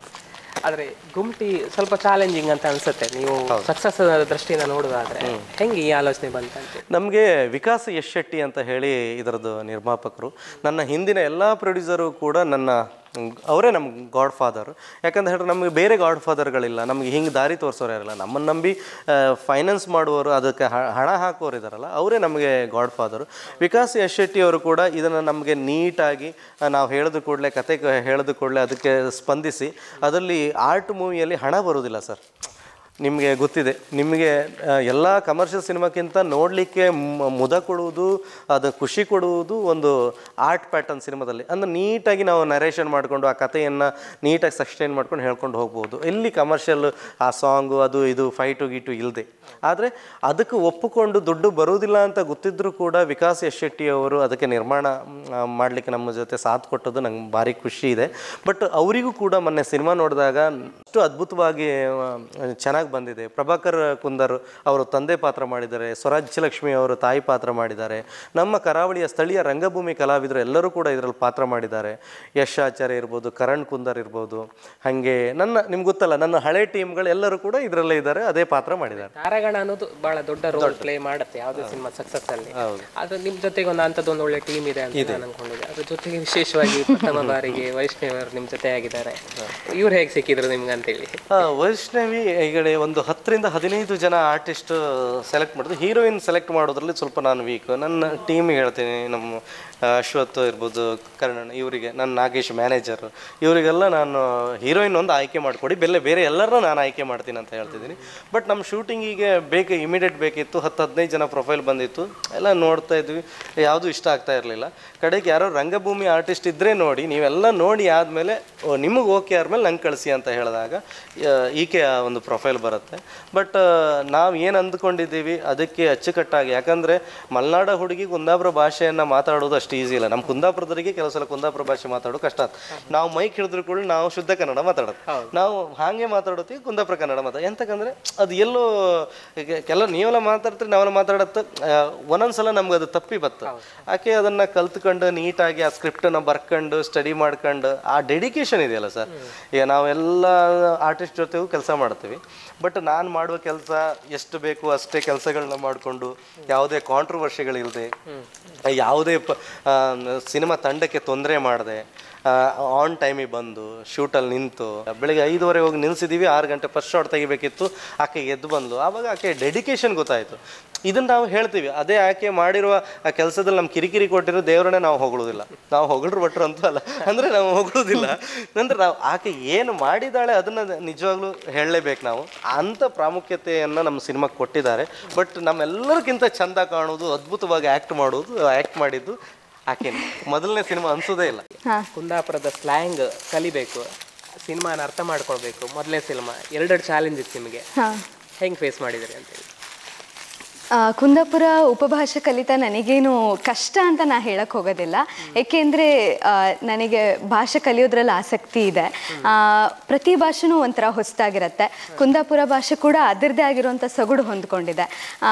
C: ಆದರೆ ಗುಂಪಿ ಸ್ವಲ್ಪ ಚಾಲೆಂಜಿಂಗ್ ಅಂತ ಅನ್ಸುತ್ತೆ, ನೀವು ಸಕ್ಸಸ್ ದೃಷ್ಟಿಯಿಂದ ನೋಡೋದಾದ್ರೆ. ಹೆಂಗೆ ಈ ಆಲೋಚನೆ ಬಂತಂತೆ?
A: ನಮಗೆ ವಿಕಾಸ್ ಯಶ್ ಶೆಟ್ಟಿ ಅಂತ ಹೇಳಿ ಇದರದ್ದು ನಿರ್ಮಾಪಕರು. ನನ್ನ ಹಿಂದಿನ ಎಲ್ಲ ಪ್ರೊಡ್ಯೂಸರು ಕೂಡ ಅವರೇ ನಮ್ಮ ಗಾಡ್ ಫಾದರ್. ಯಾಕಂತ ಹೇಳಿದ್ರೆ ನಮಗೆ ಬೇರೆ ಗಾಡ್ ಫಾದರ್ಗಳಿಲ್ಲ, ನಮಗೆ ಹಿಂಗೆ ದಾರಿ ತೋರಿಸೋರು ಇರಲ್ಲ. ನಮ್ಮನ್ನು ನಂಬಿ ಫೈನಾನ್ಸ್ ಮಾಡುವವರು, ಅದಕ್ಕೆ ಹಣ ಹಾಕೋರು ಇದ್ದಾರಲ್ಲ, ಅವರೇ ನಮಗೆ ಗಾಡ್ ಫಾದರು. ವಿಕಾಸ್ ಯಶ್ ಶೆಟ್ಟಿ ಅವರು ಕೂಡ ಇದನ್ನು ನಮಗೆ ನೀಟಾಗಿ ನಾವು ಹೇಳಿದ ಕೂಡಲೇ, ಕತೆ ಹೇಳಿದ ಕೂಡಲೇ ಅದಕ್ಕೆ ಸ್ಪಂದಿಸಿ, ಅದರಲ್ಲಿ ಆರ್ಟ್ ಮೂವಿಯಲ್ಲಿ ಹಣ ಬರೋದಿಲ್ಲ ಸರ್. ನಿಮಗೆ ಗೊತ್ತಿದೆ, ನಿಮಗೆ ಎಲ್ಲ ಕಮರ್ಷಿಯಲ್ ಸಿನಿಮಾಕ್ಕಿಂತ ನೋಡಲಿಕ್ಕೆ ಮುದ ಕೊಡುವುದು, ಅದು ಖುಷಿ ಕೊಡುವುದು ಒಂದು ಆರ್ಟ್ ಪ್ಯಾಟರ್ನ್ ಸಿನಿಮಾದಲ್ಲಿ. ಅಂದರೆ ನೀಟಾಗಿ ನಾವು ನರೇಷನ್ ಮಾಡಿಕೊಂಡು ಆ ಕಥೆಯನ್ನು ನೀಟಾಗಿ ಸಸ್ಟೈನ್ ಮಾಡ್ಕೊಂಡು ಹೇಳ್ಕೊಂಡು ಹೋಗ್ಬೋದು. ಎಲ್ಲಿ ಕಮರ್ಷಿಯಲ್ ಆ ಸಾಂಗು ಅದು ಇದು ಫೈಟು ಗೀಟು ಇಲ್ಲದೆ. ಆದರೆ ಅದಕ್ಕೆ ಒಪ್ಪಿಕೊಂಡು ದುಡ್ಡು ಬರುವುದಿಲ್ಲ ಅಂತ ಗೊತ್ತಿದ್ದರೂ ಕೂಡ ವಿಕಾಸ್ ಯಶ್ ಶೆಟ್ಟಿ ಅವರು ಅದಕ್ಕೆ ನಿರ್ಮಾಣ ಮಾಡಲಿಕ್ಕೆ ನಮ್ಮ ಜೊತೆ ಸಾಥ್ ಕೊಟ್ಟದ್ದು ನಂಗೆ ಭಾರಿ ಖುಷಿ ಇದೆ. ಬಟ್ ಅವರಿಗೂ ಕೂಡ ಮೊನ್ನೆ ಸಿನಿಮಾ ನೋಡಿದಾಗ ಅಷ್ಟು ಅದ್ಭುತವಾಗಿ ಚೆನ್ನಾಗಿ ಬಂದಿದೆ. ಪ್ರಭಾಕರ್ ಕುಂದರ್ ಅವರು ತಂದೆ ಪಾತ್ರ ಮಾಡಿದ್ದಾರೆ, ಸ್ವರಾಜ್ಯಲಕ್ಷ್ಮಿ ಅವರು ತಾಯಿ ಪಾತ್ರ ಮಾಡಿದ್ದಾರೆ, ನಮ್ಮ ಕರಾವಳಿಯ ಸ್ಥಳೀಯ ರಂಗಭೂಮಿ ಕಲಾವಿದರು ಎಲ್ಲರೂ ಕೂಡ ಇದರಲ್ಲಿ ಪಾತ್ರ ಮಾಡಿದ್ದಾರೆ. ಯಶ್ ಆಚಾರ್ಯ ಇರ್ಬೋದು, ಕರಣ್ ಕುಂದರ್ ಇರ್ಬೋದು, ಹಾಗೆ ನಿಮ್ಗೆ ಗೊತ್ತಲ್ಲ, ನನ್ನ ಹಳೆ ಟೀಮ್ಗಳು ಎಲ್ಲರೂ ಕೂಡ ಇದರಲ್ಲೇ ಇದ್ದಾರೆ, ಅದೇ ಪಾತ್ರ ಮಾಡಿದ್ದಾರೆ.
C: ತಾರಗಣ ಅನ್ನೋದು ಬಹಳ ದೊಡ್ಡ ರೋಲ್ ಪ್ಲೇ ಮಾಡುತ್ತೆ ಯಾವುದೇ ಸಿನಿಮಾ ಸಕ್ಸಸ್ ಅಲ್ಲಿ. ಆದ್ರೆ ನಿಮ್ಮ ಜೊತೆಗೆ ಒಂದು ಒಳ್ಳೆ ಟೀಮ್ ಇದೆ ಅಂತ ನಾನು ಅನ್ಕೊಂಡಿದ್ದೆ. ಅದ್ರ ಜೊತೆಗೆ ವಿಶೇಷವಾಗಿ ಪ್ರಥಮ ಬಾರಿಗೆ ವೈಷ್ಣವಿ ಅವರು ನಿಮ್ಮ ಜೊತೆ ಆಗಿದ್ದಾರೆ. ಇವ್ರು ಹೇಗೆ ಸಿಕ್ಕಿದ್ರು ನಿಮ್ಗೆ ಅಂತೇಳಿ?
A: ವೈಷ್ಣವಿ ಈಗ ಒಂದು 10 ರಿಂದ 15 ಜನ ಆರ್ಟಿಸ್ಟ್ ಸೆಲೆಕ್ಟ್ ಮಾಡೋದು. ಹೀರೋಯಿನ್ ಸೆಲೆಕ್ಟ್ ಮಾಡೋದ್ರಲ್ಲಿ ಸ್ವಲ್ಪ ನಾನು ವೀಕ್. ನನ್ನ ಟೀಮಿಗೆ ಹೇಳ್ತೀನಿ, ನಮ್ಮ ಅಶ್ವಥ್ ಇರ್ಬೋದು, ಕರ್ಣನ್, ಇವರಿಗೆ ನನ್ನ ನಾಗೇಶ್ ಮ್ಯಾನೇಜರ್, ಇವರಿಗೆಲ್ಲ ನಾನು ಹೀರೋಯಿನ್ ಒಂದು ಆಯ್ಕೆ ಮಾಡಿಕೊಡಿ, ಬೇರೆ ಎಲ್ಲರನ್ನೂ ನಾನು ಆಯ್ಕೆ ಮಾಡ್ತೀನಿ ಅಂತ ಹೇಳ್ತಿದ್ದೀನಿ. ಬಟ್ ನಮ್ಮ ಶೂಟಿಂಗಿಗೆ ಇಮಿಡಿಯೇಟ್ ಬೇಕಿತ್ತು. 10-15 ಜನ ಪ್ರೊಫೈಲ್ ಬಂದಿತ್ತು, ಎಲ್ಲ ನೋಡ್ತಾ ಇದ್ವಿ, ಯಾವುದೂ ಇಷ್ಟ ಆಗ್ತಾ ಇರಲಿಲ್ಲ. ಕಡೆಗೆ ಯಾರೋ ರಂಗಭೂಮಿ ಆರ್ಟಿಸ್ಟ್ ಇದ್ದರೆ ನೋಡಿ, ನೀವೆಲ್ಲ ನೋಡಿ ಆದಮೇಲೆ ನಿಮಗೆ ಓಕೆ ಆದಮೇಲೆ ನಂಗೆ ಕಳಿಸಿ ಅಂತ ಹೇಳಿದಾಗ ಈಕೆ ಒಂದು ಪ್ರೊಫೈಲ್ ಬರುತ್ತೆ. ಬಟ್ ನಾವು ಏನು ಅಂದ್ಕೊಂಡಿದ್ದೀವಿ ಅದಕ್ಕೆ ಅಚ್ಚುಕಟ್ಟಾಗಿ, ಯಾಕಂದರೆ ಮಲೆನಾಡ ಹುಡುಗಿ ಕುಂದಾಪುರ ಭಾಷೆಯನ್ನು ಮಾತಾಡೋದು ಅಷ್ಟು ಈಸಿ ಇಲ್ಲ. ನಮ್ಮ ಕುಂದಾಪುರದವರಿಗೆ ಕೆಲವು ಸಲ ಕುಂದಾಪುರ ಭಾಷೆ ಮಾತಾಡೋದು ಕಷ್ಟ. ನಾವು ಮೈಕ್ ಹಿಡಿದ್ರು ಕೂಡ ನಾವು ಶುದ್ಧ ಕನ್ನಡ ಮಾತಾಡೋದು, ನಾವು ಹಾಗೆ ಮಾತಾಡೋತೀವಿ, ಕುಂದಾಪುರ ಕನ್ನಡ ಎಂತಕ್ಕಂದರೆ ಅದು ಎಲ್ಲೋ ನೀವೆಲ್ಲ ಮಾತಾಡ್ತೀರಿ, ನಾವೆಲ್ಲ ಮಾತಾಡತ್ತೆ, ಒಂದೊಂದ್ಸಲ ನಮ್ಗೆ ಅದು ತಪ್ಪಿ ಬತ್ತು. ಆಕೆ ಅದನ್ನು ಕಲ್ತ್ಕೊಂಡು ನೀಟಾಗಿ ಆ ಸ್ಕ್ರಿಪ್ಟನ್ನು ಬರ್ಕೊಂಡು ಸ್ಟಡಿ ಮಾಡ್ಕೊಂಡು ಆ ಡೆಡಿಕೇಶನ್ ಇದೆಯಲ್ಲ ಸರ್. ಈಗ ನಾವೆಲ್ಲ ಆರ್ಟಿಸ್ಟ್ ಜೊತೆಗೂ ಕೆಲಸ ಮಾಡ್ತೀವಿ, ಬಟ್ ನಾನು ಮಾಡುವ ಕೆಲಸ ಎಷ್ಟು ಬೇಕು ಅಷ್ಟೇ ಕೆಲಸಗಳನ್ನ ಮಾಡಿಕೊಂಡು, ಯಾವುದೇ ಕಾಂಟ್ರವರ್ಸಿಗಳಿಲ್ಲದೆ, ಯಾವುದೇ ಸಿನಿಮಾ ತಂಡಕ್ಕೆ ತೊಂದರೆ ಮಾಡದೆ, ಆನ್ ಟೈಮಿಗೆ ಬಂದು ಶೂಟಲ್ಲಿ ನಿಂತು, ಬೆಳಗ್ಗೆ 5:15 ಹೋಗಿ ನಿಲ್ಸಿದ್ದೀವಿ, 6 ಗಂಟೆ ಫಸ್ಟ್ ಶಾಟ್ ತೆಗಿಬೇಕಿತ್ತು, ಆಕೆ ಎದ್ದು ಬಂದು, ಆವಾಗ ಆಕೆ ಡೆಡಿಕೇಶನ್ ಗೊತ್ತಾಯಿತು. ಇದನ್ನು ನಾವು ಹೇಳ್ತೀವಿ. ಅದೇ ಆಕೆ ಮಾಡಿರುವ ಆ ಕೆಲಸದಲ್ಲಿ ನಮ್ಮ ಕಿರಿಕಿರಿ ಕೊಟ್ಟಿರೋ ದೇವರನ್ನೇ ನಾವು ಹೊಗಳೋದಿಲ್ಲ. ನಾವು ಹೊಗಳರು ಭಟ್ರು ಅಂತೂ ಅಲ್ಲ, ಅಂದರೆ ನಾವು ಹೊಗಳೋದಿಲ್ಲ. ನಂತರ ನಾವು ಆಕೆ ಏನು ಮಾಡಿದ್ದಾಳೆ ಅದನ್ನು ನಿಜವಾಗ್ಲೂ ಹೇಳಲೇಬೇಕು. ನಾವು ಅಂಥ ಪ್ರಾಮುಖ್ಯತೆಯನ್ನು ನಮ್ಮ ಸಿನಿಮಾಗೆ ಕೊಟ್ಟಿದ್ದಾರೆ. ಬಟ್ ನಮ್ಮೆಲ್ಲರಿಗಿಂತ ಚೆಂದ ಕಾಣೋದು, ಅದ್ಭುತವಾಗಿ ಆ್ಯಕ್ಟ್ ಮಾಡಿದ್ದು ಆಕೆ. ಮೊದಲನೇ ಸಿನಿಮಾ ಅನ್ಸೋದೇ ಇಲ್ಲ.
C: ಕುಂದಾಪುರದ ಸ್ಲ್ಯಾಂಗ್ ಕಲಿಬೇಕು, ಸಿನಿಮಾನ ಅರ್ಥ ಮಾಡ್ಕೊಳ್ಬೇಕು, ಮೊದಲೇ ಸಿನಿಮಾ, ಎರಡೆರಡು ಚಾಲೆಂಜ್ ಇತ್ತು ನಿಮಗೆ,
B: ಹಾಂ.
C: ಹೆಂಗೆ ಫೇಸ್ ಮಾಡಿದ್ರಿ ಅಂತೇಳಿ?
B: ಕುಂದಾಪುರ ಉಪಭಾಷೆ ಕಲಿತ ನನಗೇನು ಕಷ್ಟ ಅಂತ ನಾ ಹೇಳಕ್ಕೆ ಹೋಗೋದಿಲ್ಲ. ಏಕೆಂದರೆ ನನಗೆ ಭಾಷೆ ಕಲಿಯೋದ್ರಲ್ಲಿ ಆಸಕ್ತಿ ಇದೆ. ಪ್ರತಿ ಭಾಷೆನೂ ಒಂಥರ ಹೊಸದಾಗಿರುತ್ತೆ. ಕುಂದಾಪುರ ಭಾಷೆ ಕೂಡ ಅದರದ್ದೇ ಆಗಿರುವಂಥ ಸೊಗಡು ಹೊಂದ್ಕೊಂಡಿದೆ.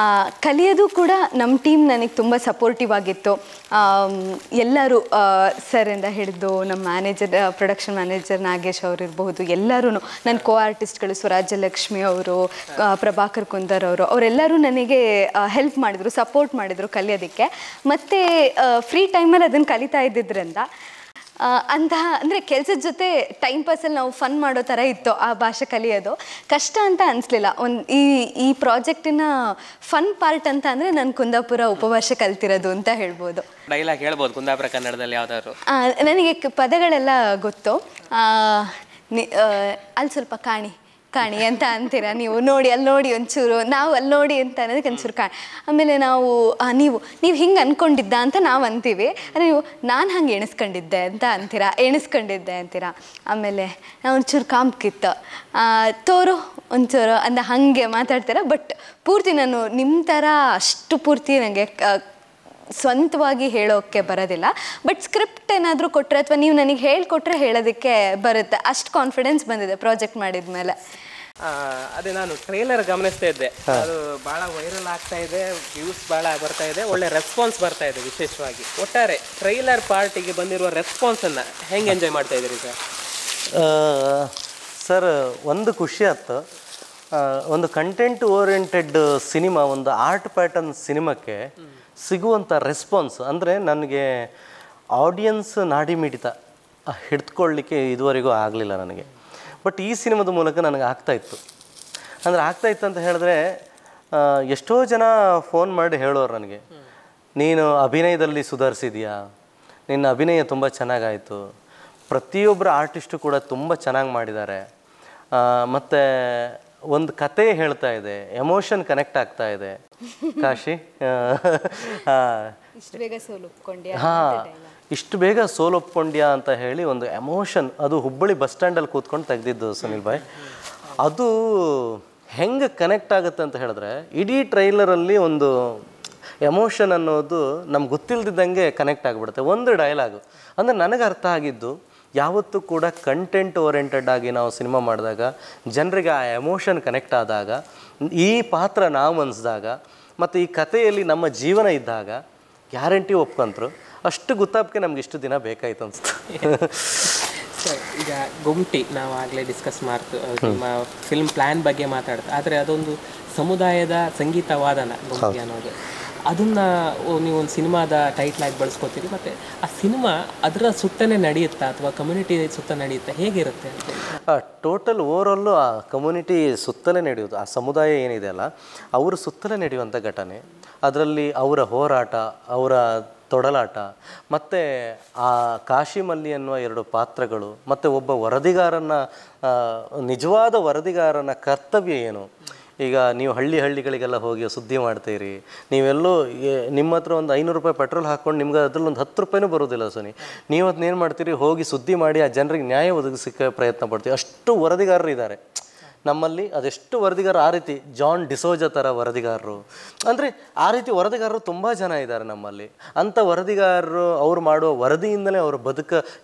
B: ಕಲಿಯೋದು ಕೂಡ ನಮ್ಮ ಟೀಮ್ ನನಗೆ ತುಂಬ ಸಪೋರ್ಟಿವ್ ಆಗಿತ್ತು. ಎಲ್ಲರೂ ಸರಿಂದ ಹಿಡಿದು ನಮ್ಮ ಮ್ಯಾನೇಜರ್, ಪ್ರೊಡಕ್ಷನ್ ಮ್ಯಾನೇಜರ್ ನಾಗೇಶ್ ಅವರು ಇರಬಹುದು, ಎಲ್ಲರೂ ನನ್ನ ಕೋ ಆರ್ಟಿಸ್ಟ್ಗಳು ಸ್ವರಾಜ್ಯಲಕ್ಷ್ಮಿ ಅವರು, ಪ್ರಭಾಕರ್ ಕುಂದರ್ ಅವರು, ಅವರೆಲ್ಲರೂ ನನಗೆ ಹೆಲ್ಪ್ ಮಾಡಿದರು, ಸಪೋರ್ಟ್ ಮಾಡಿದರು ಕಲಿಯೋದಕ್ಕೆ. ಮತ್ತು ಫ್ರೀ ಟೈಮಲ್ಲಿ ಅದನ್ನು ಕಲಿತಾ ಇದ್ದಿದ್ದರಿಂದ ಅಂತಹ ಅಂದರೆ ಕೆಲಸದ ಜೊತೆ ಟೈಮ್ ಪಾಸಲ್ಲಿ ನಾವು ಫನ್ ಮಾಡೋ ಥರ ಇತ್ತು ಆ ಭಾಷೆ ಕಲಿಯೋದು. ಕಷ್ಟ ಅಂತ ಅನಿಸ್ಲಿಲ್ಲ. ಈ ಪ್ರಾಜೆಕ್ಟಿನ ಫನ್ ಪಾರ್ಟ್ ಅಂತ ಅಂದರೆ ನಾನು ಕುಂದಾಪುರ ಉಪಭಾಷೆ ಕಲ್ತಿರೋದು ಅಂತ ಹೇಳ್ಬೋದು.
C: ಡೈಲಾಗ್ ಹೇಳ್ಬೋದು ಕುಂದಾಪುರ ಕನ್ನಡದಲ್ಲಿ ಯಾವ್ದಾದ್ರು?
B: ನನಗೆ ಪದಗಳೆಲ್ಲ ಗೊತ್ತು. ಅಲ್ಲಿ ಸ್ವಲ್ಪ ಕಾಣಿ ಕಾಣಿ ಅಂತ ಅಂತೀರಾ ನೀವು, ನೋಡಿ ಅಲ್ಲಿ ನೋಡಿ ಒಂಚೂರು, ನಾವು ಅಲ್ಲಿ ನೋಡಿ ಅಂತ ಅನ್ನೋದಕ್ಕೆ ಒಂಚೂರು ಆಮೇಲೆ ನಾವು ನೀವು ಹಿಂಗೆ ಅಂದ್ಕೊಂಡಿದ್ದ ಅಂತ ನಾವು ಅಂತೀವಿ, ಅಂದರೆ ನೀವು ನಾನು ಹಂಗೆ ಎಣಿಸ್ಕೊಂಡಿದ್ದೆ ಅಂತ ಅಂತೀರಾ, ಎಣಿಸ್ಕೊಂಡಿದ್ದೆ ಅಂತೀರಾ. ಆಮೇಲೆ ನಾವು ಒಂಚೂರು ಕಾಮ್ಕಿತ್ತು ತೋರು ಒಂಚೂರು ಅಂದ ಹಾಗೆ ಮಾತಾಡ್ತೀರಾ. ಬಟ್ ಪೂರ್ತಿ ನಾನು ನಿಮ್ಮ ಥರ ಅಷ್ಟು ಪೂರ್ತಿ ನನಗೆ ಸ್ವಂತವಾಗಿ ಹೇಳೋಕ್ಕೆ ಬರೋದಿಲ್ಲ. ಬಟ್ ಸ್ಕ್ರಿಪ್ಟ್ ಏನಾದರೂ ಕೊಟ್ಟರೆ ಅಥವಾ ನೀವು ನನಗೆ ಹೇಳಿಕೊಟ್ರೆ ಹೇಳೋದಕ್ಕೆ ಬರುತ್ತೆ. ಅಷ್ಟು ಕಾನ್ಫಿಡೆನ್ಸ್ ಬಂದಿದೆ ಪ್ರಾಜೆಕ್ಟ್ ಮಾಡಿದ ಮೇಲೆ.
C: ಅದೇ ನಾನು ಟ್ರೈಲರ್ ಗಮನಿಸ್ತಾ ಇದ್ದೆ, ಅದು ಭಾಳ ವೈರಲ್ ಆಗ್ತಾ ಇದೆ, ವ್ಯೂಸ್ ಭಾಳ ಬರ್ತಾ ಇದೆ, ಒಳ್ಳೆ ರೆಸ್ಪಾನ್ಸ್ ಬರ್ತಾ ಇದೆ. ವಿಶೇಷವಾಗಿ ಒಟ್ಟಾರೆ ಟ್ರೈಲರ್ ಪಾರ್ಟಿಗೆ ಬಂದಿರುವ ರೆಸ್ಪಾನ್ಸನ್ನು ಹೆಂಗೆ ಎಂಜಾಯ್ ಮಾಡ್ತಾ ಇದ್ದೀರಿ ಸರ್?
A: ಸರ್, ಒಂದು ಖುಷಿ ಆಯ್ತು. ಒಂದು ಕಂಟೆಂಟ್ ಓರಿಯೆಂಟೆಡ್ ಸಿನಿಮಾ, ಒಂದು ಆರ್ಟ್ ಪ್ಯಾಟರ್ನ್ ಸಿನಿಮಾಕ್ಕೆ ಸಿಗುವಂಥ ರೆಸ್ಪಾನ್ಸ್ ಅಂದರೆ ನನಗೆ ಆಡಿಯನ್ಸ್ ನಾಡಿ ಮಿಡಿತ ಹಿಡ್ಕೊಳ್ಳಿಕ್ಕೆ ಇದುವರೆಗೂ ಆಗಲಿಲ್ಲ ನನಗೆ. ಬಟ್ ಈ ಸಿನಿಮಾದ ಮೂಲಕ ನನಗೆ ಆಗ್ತಾಯಿತ್ತು. ಅಂದರೆ ಆಗ್ತಾಯಿತ್ತು ಅಂತ ಹೇಳಿದ್ರೆ ಎಷ್ಟೋ ಜನ ಫೋನ್ ಮಾಡಿ ಹೇಳೋರು ನನಗೆ, ನೀನು ಅಭಿನಯದಲ್ಲಿ ಸುಧಾರಿಸಿದೆಯಾ, ನಿನ್ನ ಅಭಿನಯ ತುಂಬ ಚೆನ್ನಾಗಾಯಿತು, ಪ್ರತಿಯೊಬ್ಬರು ಆರ್ಟಿಸ್ಟು ಕೂಡ ತುಂಬ ಚೆನ್ನಾಗಿ ಮಾಡಿದ್ದಾರೆ, ಮತ್ತು ಒಂದು ಕತೆ ಹೇಳ್ತಾ ಇದೆ, ಎಮೋಷನ್ ಕನೆಕ್ಟ್ ಆಗ್ತಾ ಇದೆ. ಕಾಶಿ ಇಷ್ಟು ಬೇಗ ಸೋಲೊಪ್ಕೊಂಡ್ಯಾ ಅಂತ ಹೇಳಿ ಒಂದು ಎಮೋಷನ್, ಅದು ಹುಬ್ಬಳ್ಳಿ ಬಸ್ ಸ್ಟ್ಯಾಂಡಲ್ಲಿ ಕೂತ್ಕೊಂಡು ತೆಗೆದಿದ್ದು ಸುನಿಲ್ ಭಾಯ್. ಅದು ಹೆಂಗೆ ಕನೆಕ್ಟ್ ಆಗುತ್ತೆ ಅಂತ ಹೇಳಿದ್ರೆ, ಇಡೀ ಟ್ರೈಲರಲ್ಲಿ ಒಂದು ಎಮೋಷನ್ ಅನ್ನೋದು ನಮ್ಗೆ ಗೊತ್ತಿಲ್ದಿದ್ದಂಗೆ ಕನೆಕ್ಟ್ ಆಗಿಬಿಡುತ್ತೆ. ಒಂದು ಡೈಲಾಗು ಅಂದರೆ ನನಗೆ ಅರ್ಥ ಆಗಿದ್ದು, ಯಾವತ್ತೂ ಕೂಡ ಕಂಟೆಂಟ್ ಓರಿಯೆಂಟೆಡ್ ಆಗಿ ನಾವು ಸಿನಿಮಾ ಮಾಡಿದಾಗ, ಜನರಿಗೆ ಆ ಎಮೋಷನ್ ಕನೆಕ್ಟ್ ಆದಾಗ, ಈ ಪಾತ್ರ ನಾವು ಅನಿಸಿದಾಗ, ಮತ್ತು ಈ ಕಥೆಯಲ್ಲಿ ನಮ್ಮ ಜೀವನ ಇದ್ದಾಗ ಗ್ಯಾರಂಟಿ ಒಪ್ಕೊಂತರು. ಅಷ್ಟು ಗೊತ್ತಾಪಕ್ಕೆ ನಮ್ಗೆ ಇಷ್ಟು ದಿನ ಬೇಕಾಯ್ತು ಅನಿಸ್ತು.
C: ಸರ್, ಈಗ ಗುಮ್ಟಿ ನಾವು ಆಗಲೇ ಡಿಸ್ಕಸ್ ಮಾಡ್ತು, ನಿಮ್ಮ ಫಿಲ್ಮ್ ಪ್ಲ್ಯಾನ್ ಬಗ್ಗೆ ಮಾತಾಡ್ತು. ಆದರೆ ಅದೊಂದು ಸಮುದಾಯದ ಸಂಗೀತ ವಾದನ ಗುಮ್ಟಿ ಅನ್ನೋದು, ಅದನ್ನು ನೀವು ಒಂದು ಸಿನಿಮಾದ ಟೈಟ್ಲಾಗಿ ಬಳಸ್ಕೋತೀರಿ. ಮತ್ತು ಆ ಸಿನಿಮಾ ಅದರ ಸುತ್ತನೇ ನಡೆಯುತ್ತಾ ಅಥವಾ ಕಮ್ಯುನಿಟಿ ಸುತ್ತ ನಡೆಯುತ್ತಾ, ಹೇಗಿರುತ್ತೆ ಅಂತ?
A: ಟೋಟಲ್ ಓವರಾಲು ಆ ಕಮ್ಯುನಿಟಿ ಸುತ್ತಲೇ ನಡೆಯೋದು, ಆ ಸಮುದಾಯ ಏನಿದೆ ಅಲ್ಲ, ಅವ್ರ ಸುತ್ತಲೇ ನಡೆಯುವಂಥ ಘಟನೆ. ಅದರಲ್ಲಿ ಅವರ ಹೋರಾಟ, ಅವರ ತೊಡಲಾಟ, ಮತ್ತು ಆ ಕಾಶಿಮಲ್ಲಿ ಅನ್ನುವ ಎರಡು ಪಾತ್ರಗಳು, ಮತ್ತು ಒಬ್ಬ ನಿಜವಾದ ವರದಿಗಾರನ ಕರ್ತವ್ಯ ಏನು. ಈಗ ನೀವು ಹಳ್ಳಿಗಳಿಗೆಲ್ಲ ಹೋಗಿ ಸುದ್ದಿ ಮಾಡ್ತೀರಿ, ನೀವೆಲ್ಲೋ ನಿಮ್ಮ ಹತ್ರ ಒಂದು 500 ರೂಪಾಯಿ ಪೆಟ್ರೋಲ್ ಹಾಕ್ಕೊಂಡು ನಿಮ್ಗೆ ಅದ್ರಲ್ಲಿ ಒಂದು 10 ರೂಪಾಯಿನೂ ಬರೋದಿಲ್ಲ ಸೋನಿ. ನೀವು ಅದನ್ನೇನು ಮಾಡ್ತೀರಿ, ಹೋಗಿ ಸುದ್ದಿ ಮಾಡಿ ಆ ಜನರಿಗೆ ನ್ಯಾಯ ಒದಗಿಸೋಕ್ಕೆ ಪ್ರಯತ್ನ ಪಡ್ತೀವಿ. ಅಷ್ಟು ವರದಿಗಾರರು ಇದ್ದಾರೆ ನಮ್ಮಲ್ಲಿ. ಅದೆಷ್ಟು ವರದಿಗಾರರು, ಆ ರೀತಿ ಜಾನ್ ಡಿಸೋಜ ಥರ ವರದಿಗಾರರು, ಅಂದರೆ ಆ ರೀತಿ ವರದಿಗಾರರು ತುಂಬ ಜನ ಇದ್ದಾರೆ ನಮ್ಮಲ್ಲಿ. ಅಂಥ ವರದಿಗಾರರು ಅವ್ರು ಮಾಡುವ ವರದಿಯಿಂದಲೇ ಅವ್ರ